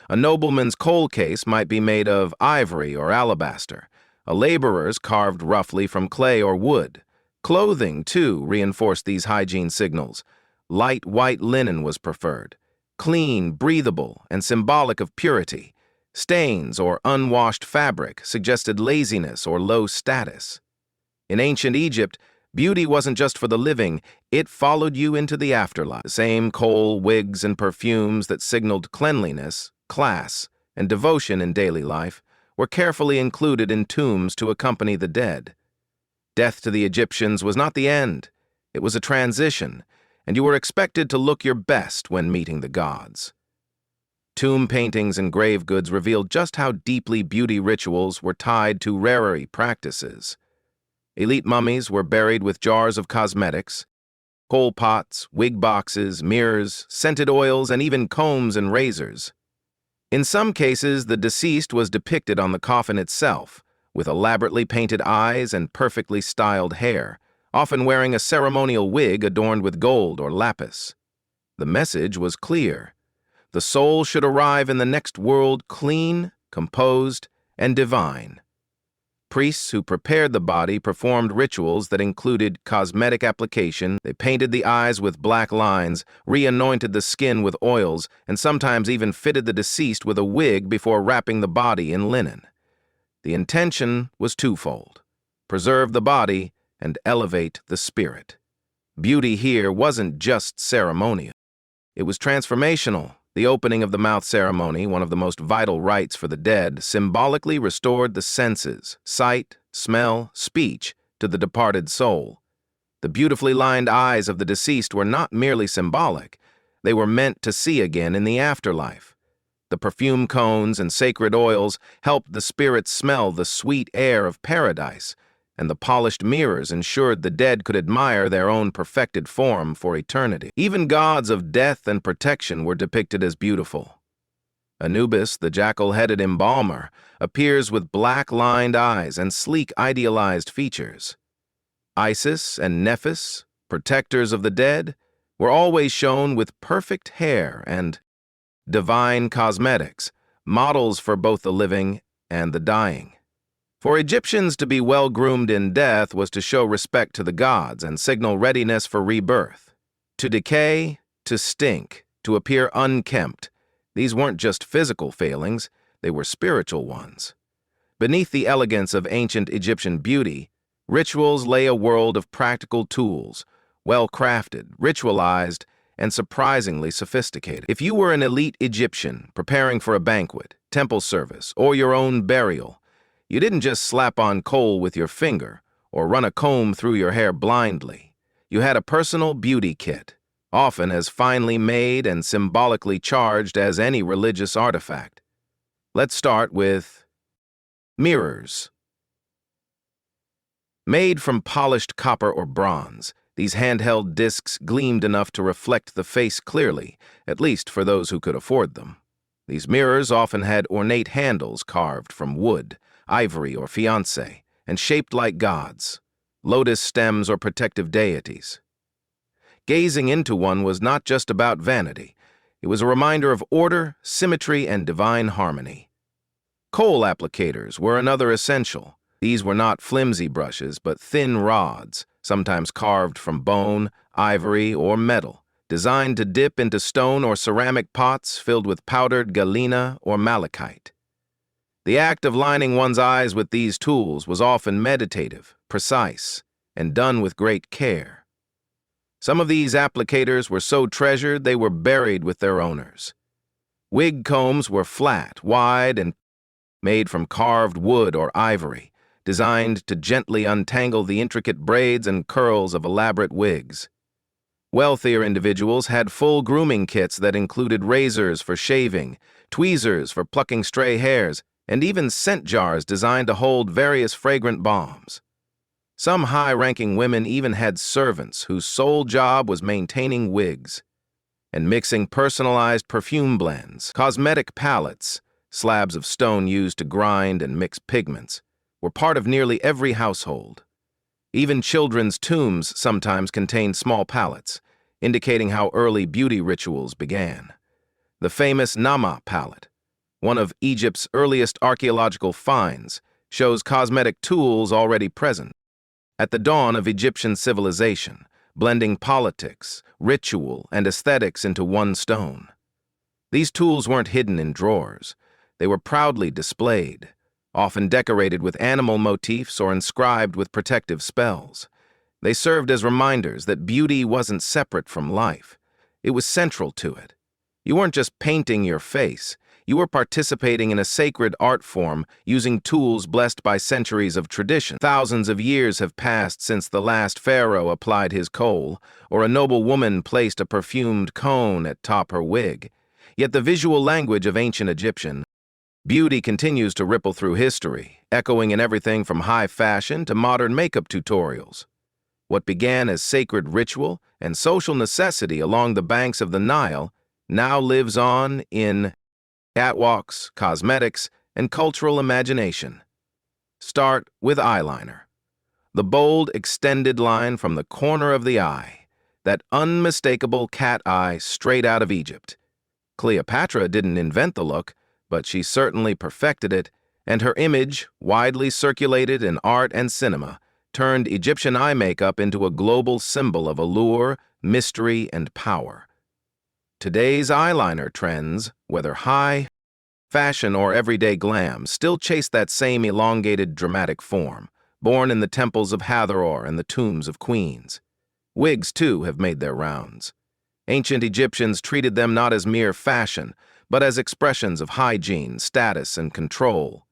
A nobleman's kohl case might be made of ivory or alabaster. A laborer's carved roughly from clay or wood. Clothing, too, reinforced these hygiene signals. Light white linen was preferred. Clean, breathable, and symbolic of purity. Stains or unwashed fabric suggested laziness or low status. In ancient Egypt, beauty wasn't just for the living, it followed you into the afterlife. The same kohl, wigs, and perfumes that signaled cleanliness, class, and devotion in daily life were carefully included in tombs to accompany the dead. Death to the Egyptians was not the end, it was a transition, and you were expected to look your best when meeting the gods. Tomb paintings and grave goods revealed just how deeply beauty rituals were tied to rarity practices. Elite mummies were buried with jars of cosmetics, coal pots, wig boxes, mirrors, scented oils, and even combs and razors. In some cases, the deceased was depicted on the coffin itself, with elaborately painted eyes and perfectly styled hair, often wearing a ceremonial wig adorned with gold or lapis. The message was clear. The soul should arrive in the next world clean, composed, and divine. Priests who prepared the body performed rituals that included cosmetic application. They painted the eyes with black lines, re-anointed the skin with oils, and sometimes even fitted the deceased with a wig before wrapping the body in linen. The intention was twofold: preserve the body and elevate the spirit. Beauty here wasn't just ceremonial. It was transformational. The opening of the mouth ceremony, one of the most vital rites for the dead, symbolically restored the senses, sight, smell, speech, to the departed soul. The beautifully lined eyes of the deceased were not merely symbolic. They were meant to see again in the afterlife. The perfume cones and sacred oils helped the spirit smell the sweet air of paradise, and the polished mirrors ensured the dead could admire their own perfected form for eternity. Even gods of death and protection were depicted as beautiful. Anubis, the jackal-headed embalmer, appears with black-lined eyes and sleek idealized features. Isis and Nephis, protectors of the dead, were always shown with perfect hair and divine cosmetics, models for both the living and the dying. For Egyptians, to be well-groomed in death was to show respect to the gods and signal readiness for rebirth. To decay, to stink, to appear unkempt, these weren't just physical failings, they were spiritual ones. Beneath the elegance of ancient Egyptian beauty, rituals lay a world of practical tools, well-crafted, ritualized, and surprisingly sophisticated. If you were an elite Egyptian preparing for a banquet, temple service, or your own burial, you didn't just slap on coal with your finger or run a comb through your hair blindly. You had a personal beauty kit, often as finely made and symbolically charged as any religious artifact. Let's start with mirrors. Made from polished copper or bronze, these handheld discs gleamed enough to reflect the face clearly, at least for those who could afford them. These mirrors often had ornate handles carved from wood, ivory, or fiancé, and shaped like gods, lotus stems or protective deities. Gazing into one was not just about vanity. It was a reminder of order, symmetry, and divine harmony. Coal applicators were another essential. These were not flimsy brushes, but thin rods, sometimes carved from bone, ivory, or metal, designed to dip into stone or ceramic pots filled with powdered galena or malachite. The act of lining one's eyes with these tools was often meditative, precise, and done with great care. Some of these applicators were so treasured they were buried with their owners. Wig combs were flat, wide, and made from carved wood or ivory, designed to gently untangle the intricate braids and curls of elaborate wigs. Wealthier individuals had full grooming kits that included razors for shaving, tweezers for plucking stray hairs, and even scent jars designed to hold various fragrant balms. Some high-ranking women even had servants whose sole job was maintaining wigs and mixing personalized perfume blends. Cosmetic palettes, slabs of stone used to grind and mix pigments, were part of nearly every household. Even children's tombs sometimes contained small palettes, indicating how early beauty rituals began. The famous Nama palette, one of Egypt's earliest archaeological finds, shows cosmetic tools already present at the dawn of Egyptian civilization, blending politics, ritual, and aesthetics into one stone. These tools weren't hidden in drawers. They were proudly displayed, often decorated with animal motifs or inscribed with protective spells. They served as reminders that beauty wasn't separate from life. It was central to it. You weren't just painting your face. You are participating in a sacred art form using tools blessed by centuries of tradition. Thousands of years have passed since the last pharaoh applied his kohl, or a noble woman placed a perfumed cone atop her wig. Yet the visual language of ancient Egyptian beauty continues to ripple through history, echoing in everything from high fashion to modern makeup tutorials. What began as sacred ritual and social necessity along the banks of the Nile now lives on in catwalks, cosmetics, and cultural imagination. Start with eyeliner. The bold, extended line from the corner of the eye, that unmistakable cat eye straight out of Egypt. Cleopatra didn't invent the look, but she certainly perfected it, and her image, widely circulated in art and cinema, turned Egyptian eye makeup into a global symbol of allure, mystery, and power. Today's eyeliner trends, whether high fashion or everyday glam, still chase that same elongated, dramatic form, born in the temples of Hathor and the tombs of queens. Wigs, too, have made their rounds. Ancient Egyptians treated them not as mere fashion, but as expressions of hygiene, status, and control.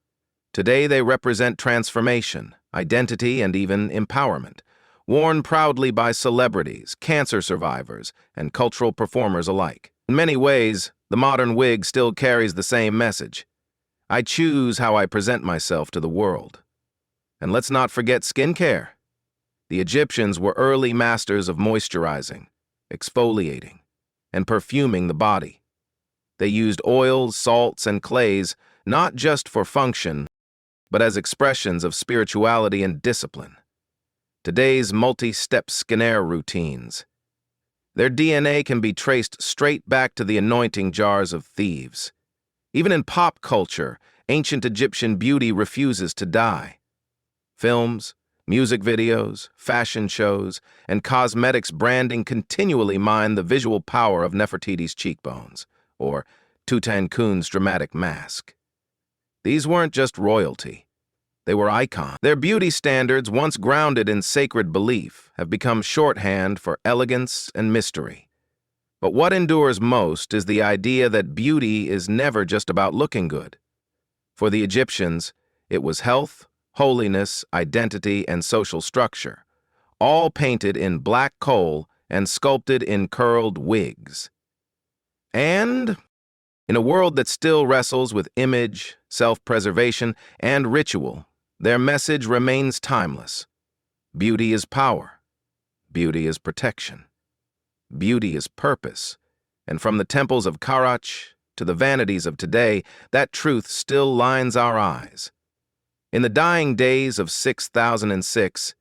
Today they represent transformation, identity, and even empowerment, worn proudly by celebrities, cancer survivors, and cultural performers alike. In many ways, the modern wig still carries the same message. I choose how I present myself to the world. And let's not forget skincare. The Egyptians were early masters of moisturizing, exfoliating, and perfuming the body. They used oils, salts, and clays not just for function, but as expressions of spirituality and discipline. Today's multi-step skincare routines, their DNA can be traced straight back to the anointing jars of thieves. Even in pop culture, ancient Egyptian beauty refuses to die. Films, music videos, fashion shows, and cosmetics branding continually mine the visual power of Nefertiti's cheekbones, or Tutankhamun's dramatic mask. These weren't just royalty. They were icons. Their beauty standards, once grounded in sacred belief, have become shorthand for elegance and mystery. But what endures most is the idea that beauty is never just about looking good. For the Egyptians, it was health, holiness, identity, and social structure, all painted in black coal and sculpted in curled wigs. And in a world that still wrestles with image, self-preservation, and ritual, their message remains timeless. Beauty is power. Beauty is protection. Beauty is purpose. And from the temples of Karach to the vanities of today, that truth still lines our eyes. In the dying days of 6006,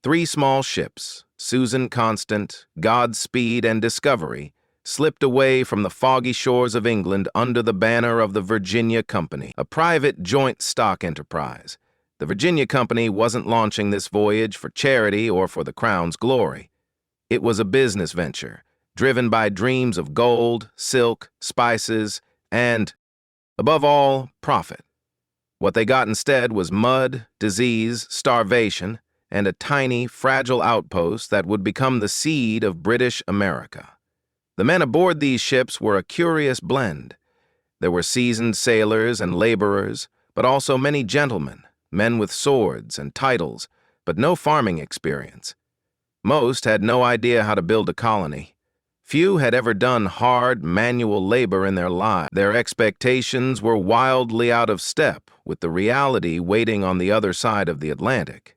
3 small ships, Susan Constant, Godspeed, and Discovery, slipped away from the foggy shores of England under the banner of the Virginia Company, a private joint stock enterprise. The Virginia Company wasn't launching this voyage for charity or for the Crown's glory. It was a business venture, driven by dreams of gold, silk, spices, and, above all, profit. What they got instead was mud, disease, starvation, and a tiny, fragile outpost that would become the seed of British America. The men aboard these ships were a curious blend. There were seasoned sailors and laborers, but also many gentlemen, men with swords and titles, but no farming experience. Most had no idea how to build a colony. Few had ever done hard, manual labor in their lives. Their expectations were wildly out of step with the reality waiting on the other side of the Atlantic.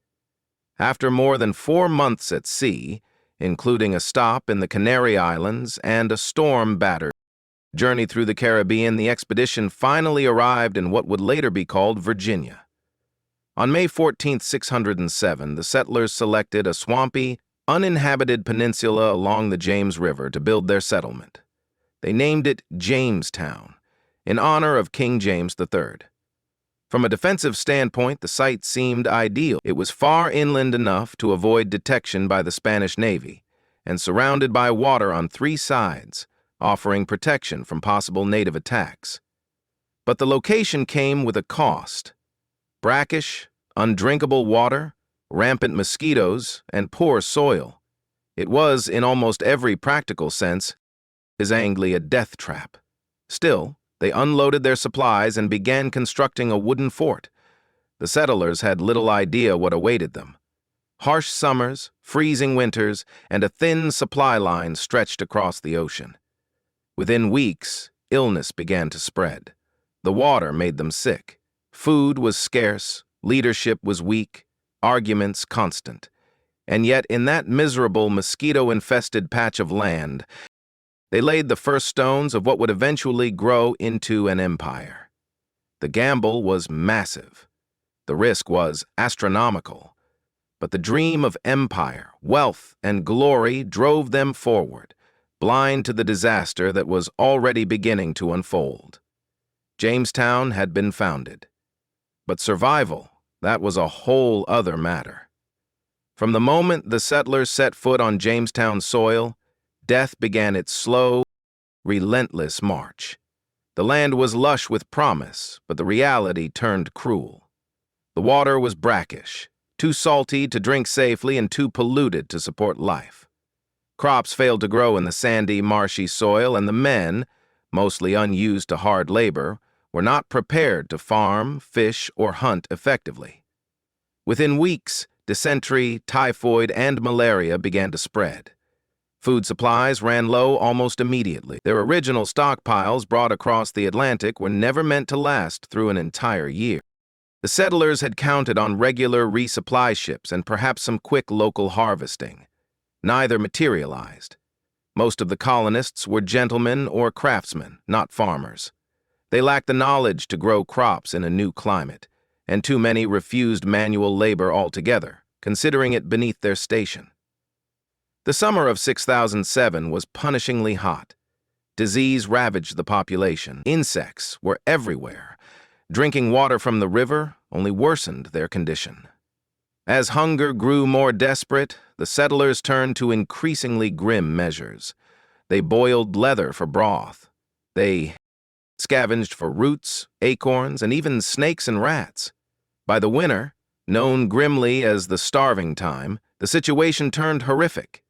After more than 4 months at sea, including a stop in the Canary Islands and a storm-battered journey through the Caribbean, the expedition finally arrived in what would later be called Virginia. On May 14, 607, the settlers selected a swampy, uninhabited peninsula along the James River to build their settlement. They named it Jamestown, in honor of King James III. From a defensive standpoint, the site seemed ideal. It was far inland enough to avoid detection by the Spanish Navy, and surrounded by water on 3 sides, offering protection from possible native attacks. But the location came with a cost. Brackish, undrinkable water, rampant mosquitoes, and poor soil. It was, in almost every practical sense, a death trap. Still, They unloaded their supplies and began constructing a wooden fort. The settlers had little idea what awaited them. Harsh summers, freezing winters, and a thin supply line stretched across the ocean. Within weeks, illness began to spread. The water made them sick. Food was scarce, leadership was weak, arguments constant. And yet, in that miserable, mosquito-infested patch of land, they laid the first stones of what would eventually grow into an empire. The gamble was massive. The risk was astronomical. But the dream of empire, wealth, and glory drove them forward, blind to the disaster that was already beginning to unfold. Jamestown had been founded. But survival, that was a whole other matter. From the moment the settlers set foot on Jamestown soil, death began its slow, relentless march. The land was lush with promise, but the reality turned cruel. The water was brackish, too salty to drink safely and too polluted to support life. Crops failed to grow in the sandy, marshy soil, and the men, mostly unused to hard labor, were not prepared to farm, fish, or hunt effectively. Within weeks, dysentery, typhoid, and malaria began to spread. Food supplies ran low almost immediately. Their original stockpiles brought across the Atlantic were never meant to last through an entire year. The settlers had counted on regular resupply ships and perhaps some quick local harvesting. Neither materialized. Most of the colonists were gentlemen or craftsmen, not farmers. They lacked the knowledge to grow crops in a new climate, and too many refused manual labor altogether, considering it beneath their station. The summer of 6007 was punishingly hot. Disease ravaged the population. Insects were everywhere. Drinking water from the river only worsened their condition. As hunger grew more desperate, the settlers turned to increasingly grim measures. They boiled leather for broth. They scavenged for roots, acorns, and even snakes and rats. By the winter, known grimly as the starving time, the situation turned horrific.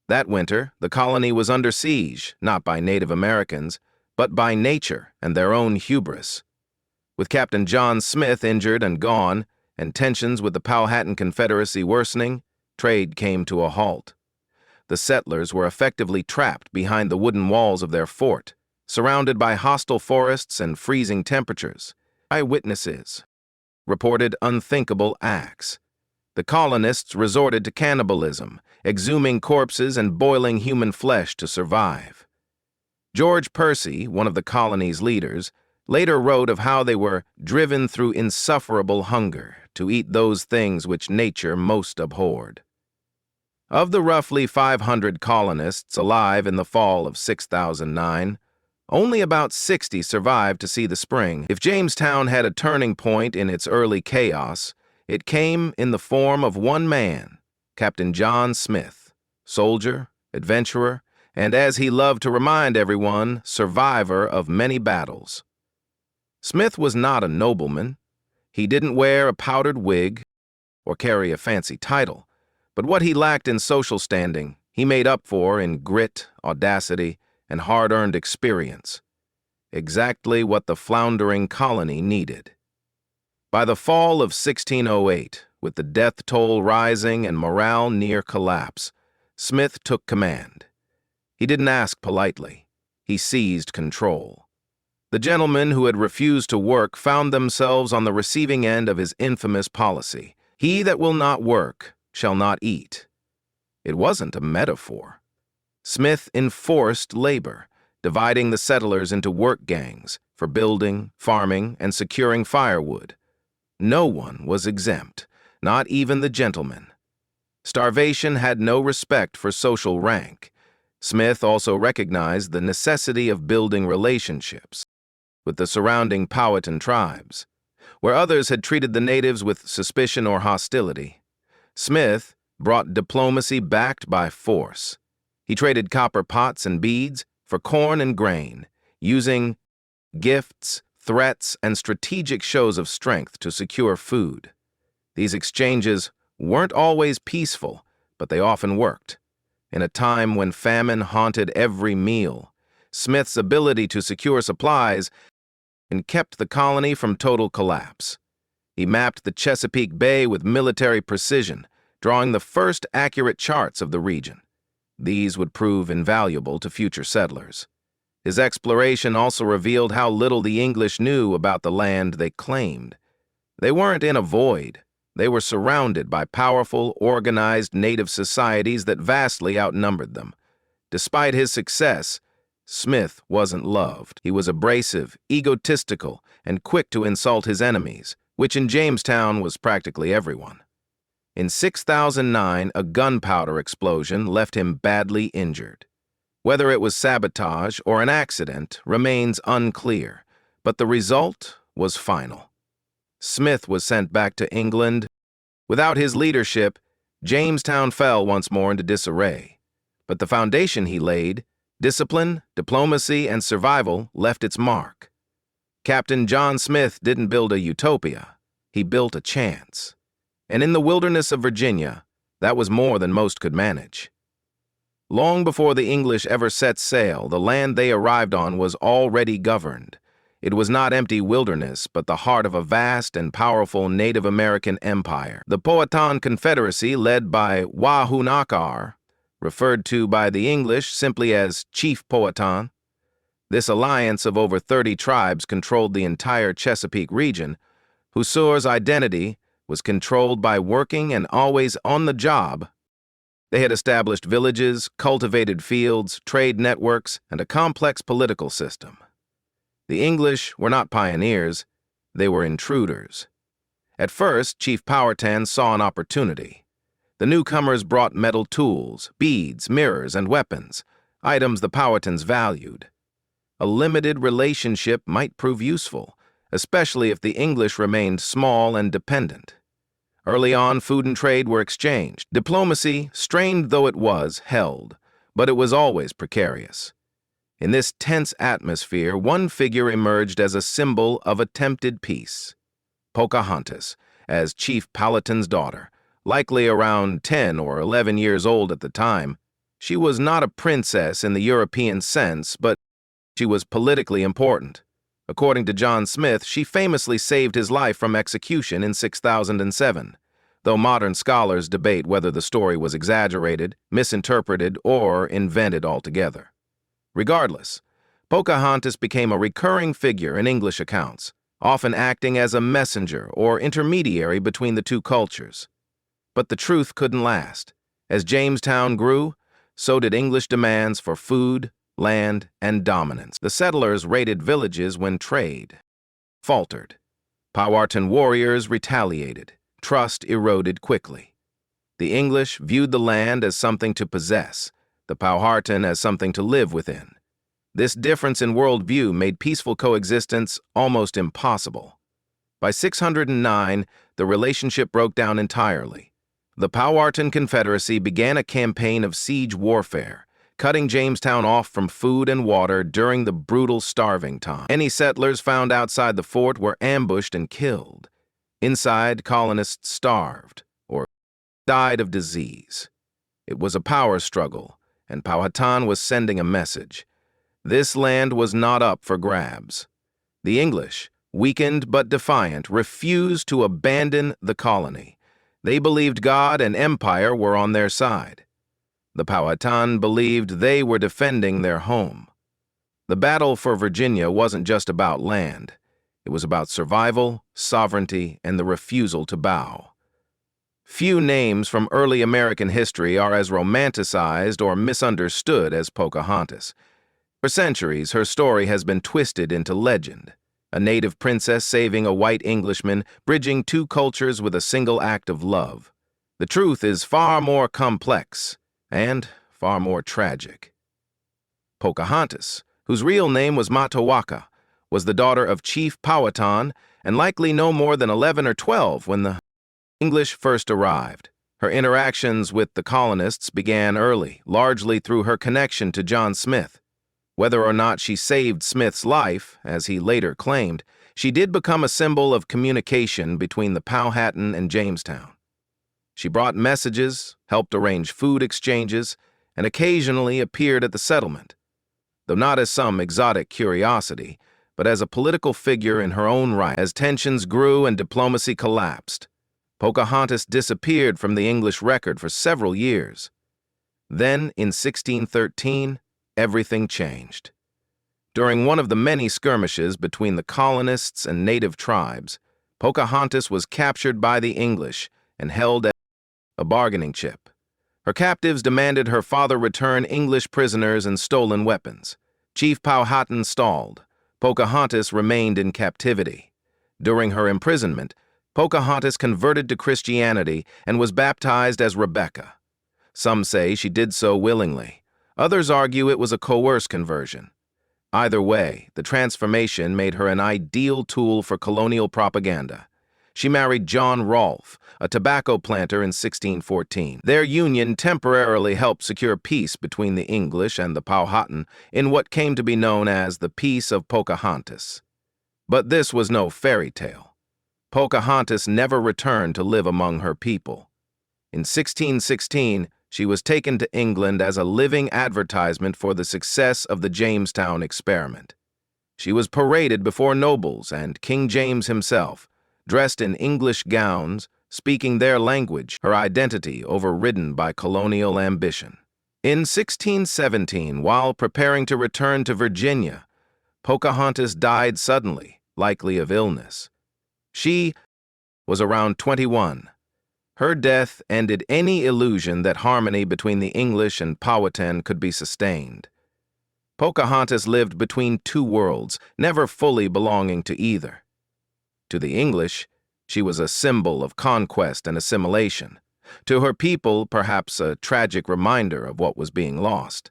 That winter, the colony was under siege, not by Native Americans, but by nature and their own hubris. With Captain John Smith injured and gone, and tensions with the Powhatan Confederacy worsening, trade came to a halt. The settlers were effectively trapped behind the wooden walls of their fort, surrounded by hostile forests and freezing temperatures. Eyewitnesses reported unthinkable acts. The colonists resorted to cannibalism, exhuming corpses and boiling human flesh to survive. George Percy, one of the colony's leaders, later wrote of how they were driven through insufferable hunger to eat those things which nature most abhorred. Of the roughly 500 colonists alive in the fall of 6009, only about 60 survived to see the spring. If Jamestown had a turning point in its early chaos, it came in the form of one man, Captain John Smith, soldier, adventurer, and as he loved to remind everyone, survivor of many battles. Smith was not a nobleman. He didn't wear a powdered wig or carry a fancy title, but what he lacked in social standing, he made up for in grit, audacity, and hard-earned experience. Exactly what the floundering colony needed. By the fall of 1608, with the death toll rising and morale near collapse, Smith took command. He didn't ask politely. He seized control. The gentlemen who had refused to work found themselves on the receiving end of his infamous policy. He that will not work shall not eat. It wasn't a metaphor. Smith enforced labor, dividing the settlers into work gangs for building, farming, and securing firewood. No one was exempt, not even the gentlemen. Starvation had no respect for social rank. Smith also recognized the necessity of building relationships with the surrounding Powhatan tribes. Where others had treated the natives with suspicion or hostility, Smith brought diplomacy backed by force. He traded copper pots and beads for corn and grain, using gifts, threats, and strategic shows of strength to secure food. These exchanges weren't always peaceful, but they often worked. In a time when famine haunted every meal, Smith's ability to secure supplies and kept the colony from total collapse. He mapped the Chesapeake Bay with military precision, drawing the first accurate charts of the region. These would prove invaluable to future settlers. His exploration also revealed how little the English knew about the land they claimed. They weren't in a void. They were surrounded by powerful, organized native societies that vastly outnumbered them. Despite his success, Smith wasn't loved. He was abrasive, egotistical, and quick to insult his enemies, which in Jamestown was practically everyone. In 6009, a gunpowder explosion left him badly injured. Whether it was sabotage or an accident remains unclear, but the result was final. Smith was sent back to England. Without his leadership, Jamestown fell once more into disarray. But the foundation he laid, discipline, diplomacy, and survival, left its mark. Captain John Smith didn't build a utopia. He built a chance. And in the wilderness of Virginia, that was more than most could manage. Long before the English ever set sail, the land they arrived on was already governed. It was not empty wilderness, but the heart of a vast and powerful Native American empire. The Powhatan Confederacy, led by Wahunakar, referred to by the English simply as Chief Powhatan. This alliance of over 30 tribes controlled the entire Chesapeake region, whose identity was controlled by working and always on the job. They had established villages, cultivated fields, trade networks, and a complex political system. The English were not pioneers, they were intruders. At first, Chief Powhatan saw an opportunity. The newcomers brought metal tools, beads, mirrors, and weapons, items the Powhatans valued. A limited relationship might prove useful, especially if the English remained small and dependent. Early on, food and trade were exchanged. Diplomacy, strained though it was, held, but it was always precarious. In this tense atmosphere, one figure emerged as a symbol of attempted peace. Pocahontas, as Chief Powhatan's daughter, likely around 10 or 11 years old at the time. She was not a princess in the European sense, but she was politically important. According to John Smith, she famously saved his life from execution in 6007, though modern scholars debate whether the story was exaggerated, misinterpreted, or invented altogether. Regardless, Pocahontas became a recurring figure in English accounts, often acting as a messenger or intermediary between the two cultures. But the truth couldn't last. As Jamestown grew, so did English demands for food, land, and dominance. The settlers raided villages when trade faltered. Powhatan warriors retaliated. Trust eroded quickly. The English viewed the land as something to possess, the Powhatan as something to live within. This difference in worldview made peaceful coexistence almost impossible. By 609, the relationship broke down entirely. The Powhatan Confederacy began a campaign of siege warfare, cutting Jamestown off from food and water during the brutal starving time. Any settlers found outside the fort were ambushed and killed. Inside, colonists starved or died of disease. It was a power struggle, and Powhatan was sending a message. This land was not up for grabs. The English, weakened but defiant, refused to abandon the colony. They believed God and empire were on their side. The Powhatan believed they were defending their home. The battle for Virginia wasn't just about land. It was about survival, sovereignty, and the refusal to bow. Few names from early American history are as romanticized or misunderstood as Pocahontas. For centuries, her story has been twisted into legend. A native princess saving a white Englishman, bridging two cultures with a single act of love. The truth is far more complex and far more tragic. Pocahontas, whose real name was Matawaka, was the daughter of Chief Powhatan and likely no more than 11 or 12 when the English first arrived. Her interactions with the colonists began early, largely through her connection to John Smith. Whether or not she saved Smith's life, as he later claimed, she did become a symbol of communication between the Powhatan and Jamestown. She brought messages, helped arrange food exchanges, and occasionally appeared at the settlement. Though not as some exotic curiosity, but as a political figure in her own right. As tensions grew and diplomacy collapsed, Pocahontas disappeared from the English record for several years. Then, in 1613, everything changed. During one of the many skirmishes between the colonists and native tribes, Pocahontas was captured by the English and held as a bargaining chip. Her captives demanded her father return English prisoners and stolen weapons. Chief Powhatan stalled. Pocahontas remained in captivity. During her imprisonment, Pocahontas converted to Christianity and was baptized as Rebecca. Some say she did so willingly. Others argue it was a coerced conversion. Either way, the transformation made her an ideal tool for colonial propaganda. She married John Rolfe, a tobacco planter, in 1614. Their union temporarily helped secure peace between the English and the Powhatan in what came to be known as the Peace of Pocahontas. But this was no fairy tale. Pocahontas never returned to live among her people. In 1616, she was taken to England as a living advertisement for the success of the Jamestown experiment. She was paraded before nobles and King James himself, dressed in English gowns, speaking their language, her identity overridden by colonial ambition. In 1617, while preparing to return to Virginia, Pocahontas died suddenly, likely of illness. She was around 21. Her death ended any illusion that harmony between the English and Powhatan could be sustained. Pocahontas lived between two worlds, never fully belonging to either. To the English, she was a symbol of conquest and assimilation. To her people, perhaps a tragic reminder of what was being lost.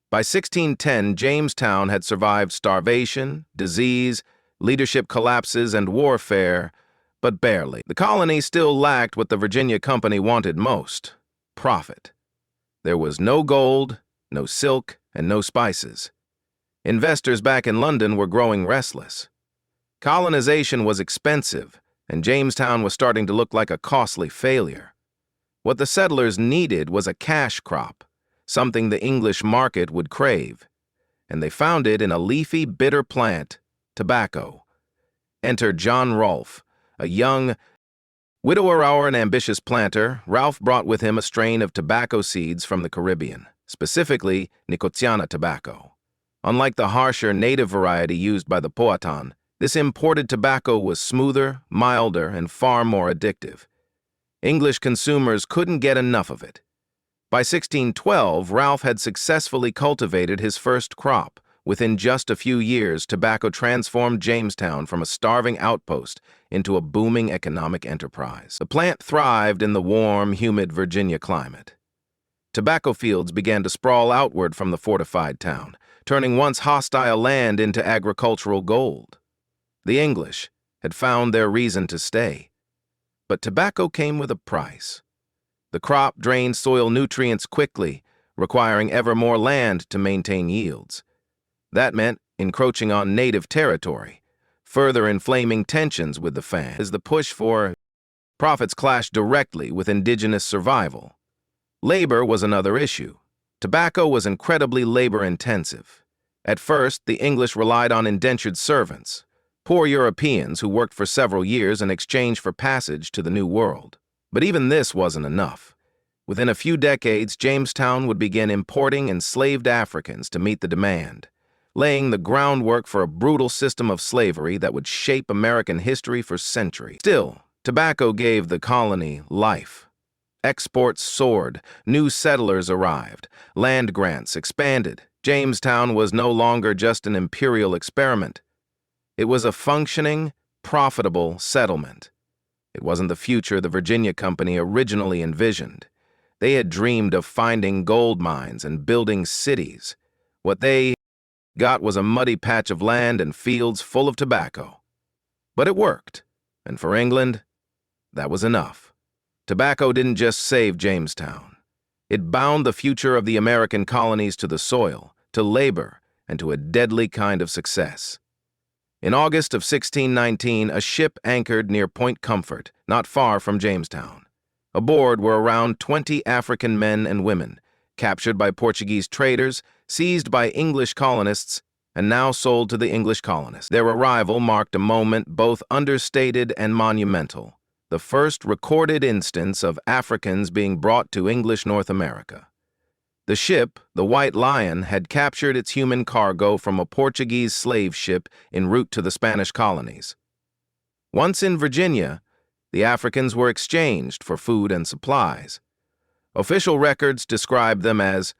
By 1610, Jamestown had survived starvation, disease, leadership collapses, and warfare, but barely. The colony still lacked what the Virginia Company wanted most: profit. There was no gold, no silk, and no spices. Investors back in London were growing restless. Colonization was expensive, and Jamestown was starting to look like a costly failure. What the settlers needed was a cash crop, something the English market would crave, and they found it in a leafy, bitter plant, tobacco. Enter John Rolfe, a young, widower and ambitious planter. Ralph brought with him a strain of tobacco seeds from the Caribbean, specifically Nicotiana tobacco. Unlike the harsher native variety used by the Powhatan, this imported tobacco was smoother, milder, and far more addictive. English consumers couldn't get enough of it. By 1612, Ralph had successfully cultivated his first crop. Within just a few years, tobacco transformed Jamestown from a starving outpost into a booming economic enterprise. The plant thrived in the warm, humid Virginia climate. Tobacco fields began to sprawl outward from the fortified town, turning once hostile land into agricultural gold. The English had found their reason to stay. But tobacco came with a price. The crop drained soil nutrients quickly, requiring ever more land to maintain yields. That meant encroaching on native territory, further inflaming tensions with the fam. As the push for profits clashed directly with indigenous survival. Labor was another issue. Tobacco was incredibly labor-intensive. At first, the English relied on indentured servants, poor Europeans who worked for several years in exchange for passage to the New World. But even this wasn't enough. Within a few decades, Jamestown would begin importing enslaved Africans to meet the demand, laying the groundwork for a brutal system of slavery that would shape American history for centuries. Still, tobacco gave the colony life. Exports soared, new settlers arrived, land grants expanded. Jamestown was no longer just an imperial experiment. It was a functioning, profitable settlement. It wasn't the future the Virginia Company originally envisioned. They had dreamed of finding gold mines and building cities. What they got was a muddy patch of land and fields full of tobacco. But it worked, and for England, that was enough. Tobacco didn't just save Jamestown. It bound the future of the American colonies to the soil, to labor, and to a deadly kind of success. In August of 1619, a ship anchored near Point Comfort, not far from Jamestown. Aboard were around 20 African men and women, captured by Portuguese traders, seized by English colonists, and now sold to the English colonists. Their arrival marked a moment both understated and monumental, the first recorded instance of Africans being brought to English North America. The ship, the White Lion, had captured its human cargo from a Portuguese slave ship en route to the Spanish colonies. Once in Virginia, the Africans were exchanged for food and supplies. Official records describe them as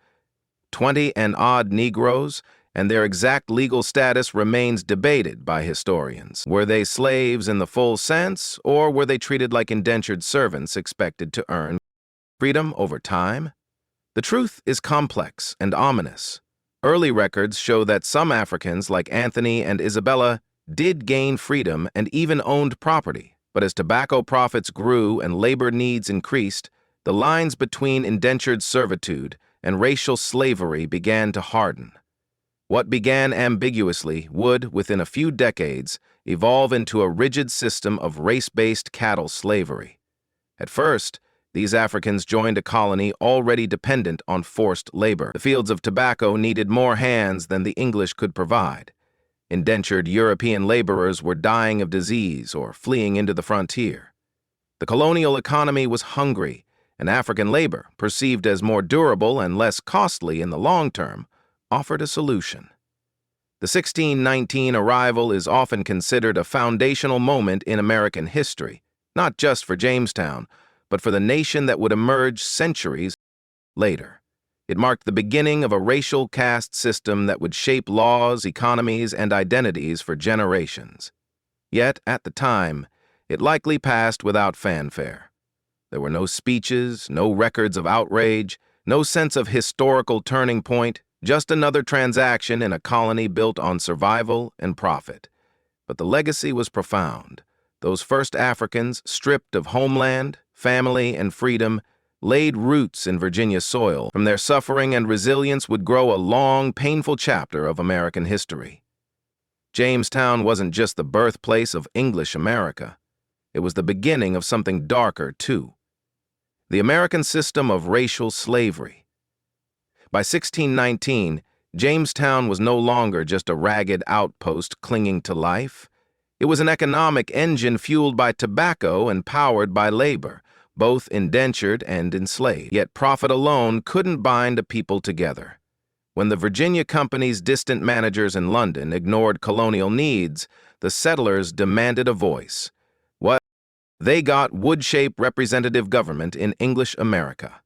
20 and odd Negroes, and their exact legal status remains debated by historians. Were they slaves in the full sense, or were they treated like indentured servants expected to earn freedom over time? The truth is complex and ominous. Early records show that some Africans, like Anthony and Isabella, did gain freedom and even owned property, but as tobacco profits grew and labor needs increased, the lines between indentured servitude and racial slavery began to harden. What began ambiguously would, within a few decades, evolve into a rigid system of race-based cattle slavery. At first, these Africans joined a colony already dependent on forced labor. The fields of tobacco needed more hands than the English could provide. Indentured European laborers were dying of disease or fleeing into the frontier. The colonial economy was hungry, and African labor, perceived as more durable and less costly in the long term, offered a solution. The 1619 arrival is often considered a foundational moment in American history, not just for Jamestown, but for the nation that would emerge centuries later. It marked the beginning of a racial caste system that would shape laws, economies, and identities for generations. Yet, at the time, it likely passed without fanfare. There were no speeches, no records of outrage, no sense of historical turning point, just another transaction in a colony built on survival and profit. But the legacy was profound. Those first Africans, stripped of homeland, family, and freedom, laid roots in Virginia soil. From their suffering and resilience would grow a long, painful chapter of American history. Jamestown wasn't just the birthplace of English America. It was the beginning of something darker, too. The American system of racial slavery. By 1619, Jamestown was no longer just a ragged outpost clinging to life. It was an economic engine fueled by tobacco and powered by labor, both indentured and enslaved. Yet profit alone couldn't bind a people together. When the Virginia Company's distant managers in London ignored colonial needs, the settlers demanded a voice. They got wood-shaped representative government in English America.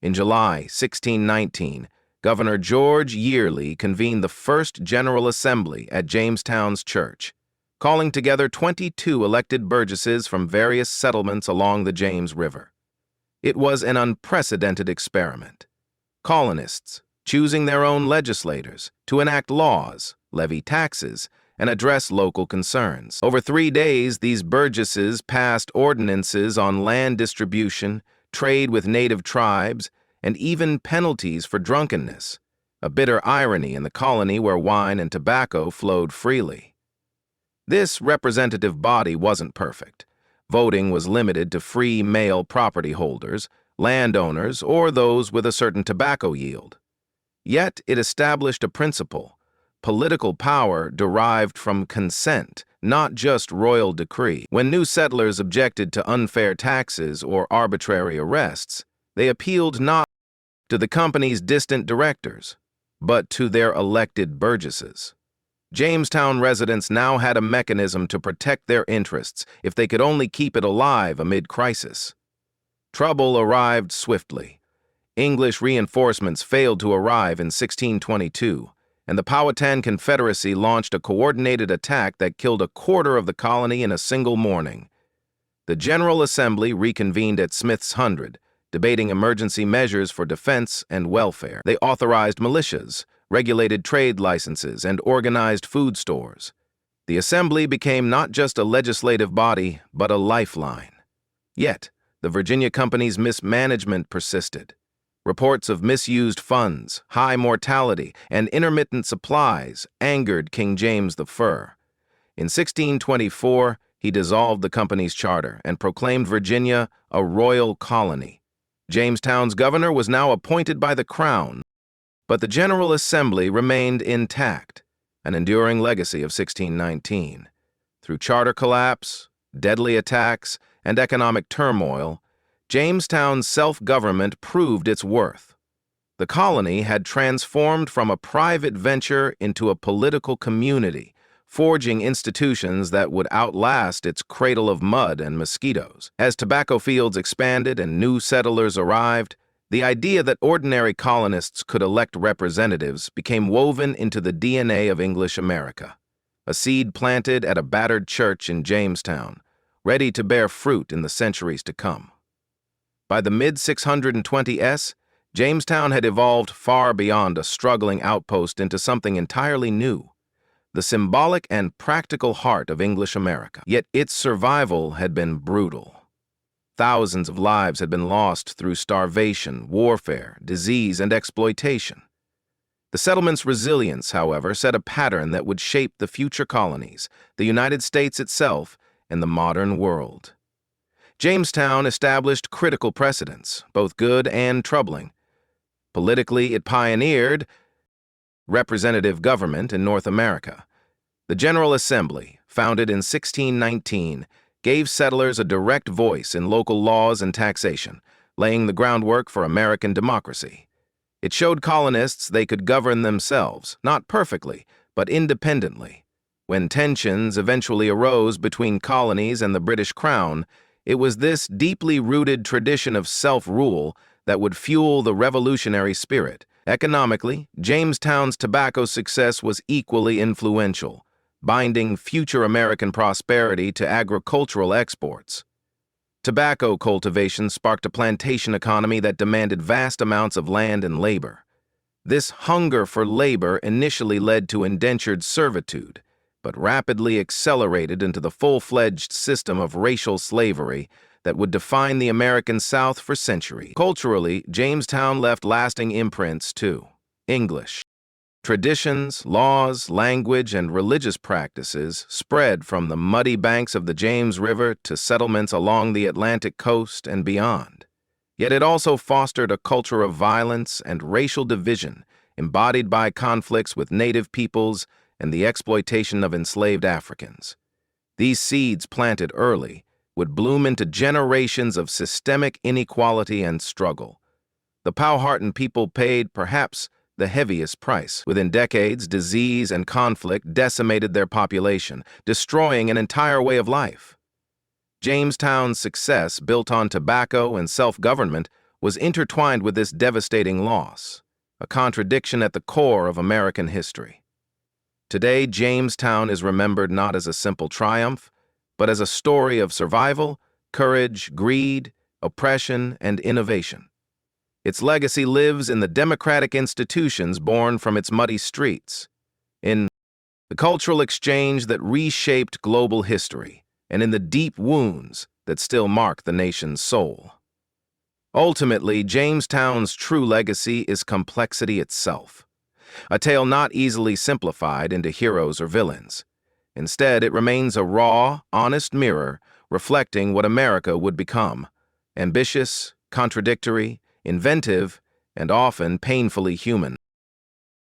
In July 1619, Governor George Yearly convened the first General Assembly at Jamestown's church, calling together 22 elected burgesses from various settlements along the James River. It was an unprecedented experiment. Colonists, choosing their own legislators to enact laws, levy taxes, and address local concerns. Over 3 days, these burgesses passed ordinances on land distribution, trade with native tribes, and even penalties for drunkenness, a bitter irony in the colony where wine and tobacco flowed freely. This representative body wasn't perfect. Voting was limited to free male property holders, landowners, or those with a certain tobacco yield. Yet it established a principle: political power derived from consent, not just royal decree. When new settlers objected to unfair taxes or arbitrary arrests, they appealed not to the company's distant directors, but to their elected burgesses. Jamestown residents now had a mechanism to protect their interests if they could only keep it alive amid crisis. Trouble arrived swiftly. English reinforcements failed to arrive in 1622, and the Powhatan Confederacy launched a coordinated attack that killed a quarter of the colony in a single morning. The General Assembly reconvened at Smith's Hundred, debating emergency measures for defense and welfare. They authorized militias, regulated trade licenses, and organized food stores. The Assembly became not just a legislative body, but a lifeline. Yet, the Virginia Company's mismanagement persisted. Reports of misused funds, high mortality, and intermittent supplies angered King James I. In 1624, he dissolved the company's charter and proclaimed Virginia a royal colony. Jamestown's governor was now appointed by the Crown, but the General Assembly remained intact. an enduring legacy of 1619. Through charter collapse, deadly attacks, and economic turmoil, Jamestown's self-government proved its worth. The colony had transformed from a private venture into a political community, forging institutions that would outlast its cradle of mud and mosquitoes. As tobacco fields expanded and new settlers arrived, the idea that ordinary colonists could elect representatives became woven into the DNA of English America, a seed planted at a battered church in Jamestown, ready to bear fruit in the centuries to come. By the mid-620s, Jamestown had evolved far beyond a struggling outpost into something entirely new, the symbolic and practical heart of English America. Yet its survival had been brutal. Thousands of lives had been lost through starvation, warfare, disease, and exploitation. The settlement's resilience, however, set a pattern that would shape the future colonies, the United States itself, and the modern world. Jamestown established critical precedents, both good and troubling. Politically, it pioneered representative government in North America. The General Assembly, founded in 1619, gave settlers a direct voice in local laws and taxation, laying the groundwork for American democracy. It showed colonists they could govern themselves, not perfectly, but independently. When tensions eventually arose between colonies and the British Crown, it was this deeply rooted tradition of self-rule that would fuel the revolutionary spirit. Economically, Jamestown's tobacco success was equally influential, binding future American prosperity to agricultural exports. Tobacco cultivation sparked a plantation economy that demanded vast amounts of land and labor. This hunger for labor initially led to indentured servitude, but rapidly accelerated into the full-fledged system of racial slavery that would define the American South for centuries. Culturally, Jamestown left lasting imprints too. English. Traditions, laws, language, and religious practices spread from the muddy banks of the James River to settlements along the Atlantic coast and beyond. Yet it also fostered a culture of violence and racial division embodied by conflicts with native peoples and the exploitation of enslaved Africans. These seeds planted early would bloom into generations of systemic inequality and struggle. The Powhatan people paid, perhaps, the heaviest price. Within decades, disease and conflict decimated their population, destroying an entire way of life. Jamestown's success, built on tobacco and self-government, was intertwined with this devastating loss, a contradiction at the core of American history. Today, Jamestown is remembered not as a simple triumph, but as a story of survival, courage, greed, oppression, and innovation. Its legacy lives in the democratic institutions born from its muddy streets, in the cultural exchange that reshaped global history, and in the deep wounds that still mark the nation's soul. Ultimately, Jamestown's true legacy is complexity itself, a tale not easily simplified into heroes or villains. Instead, it remains a raw, honest mirror reflecting what America would become: ambitious, contradictory, inventive, and often painfully human.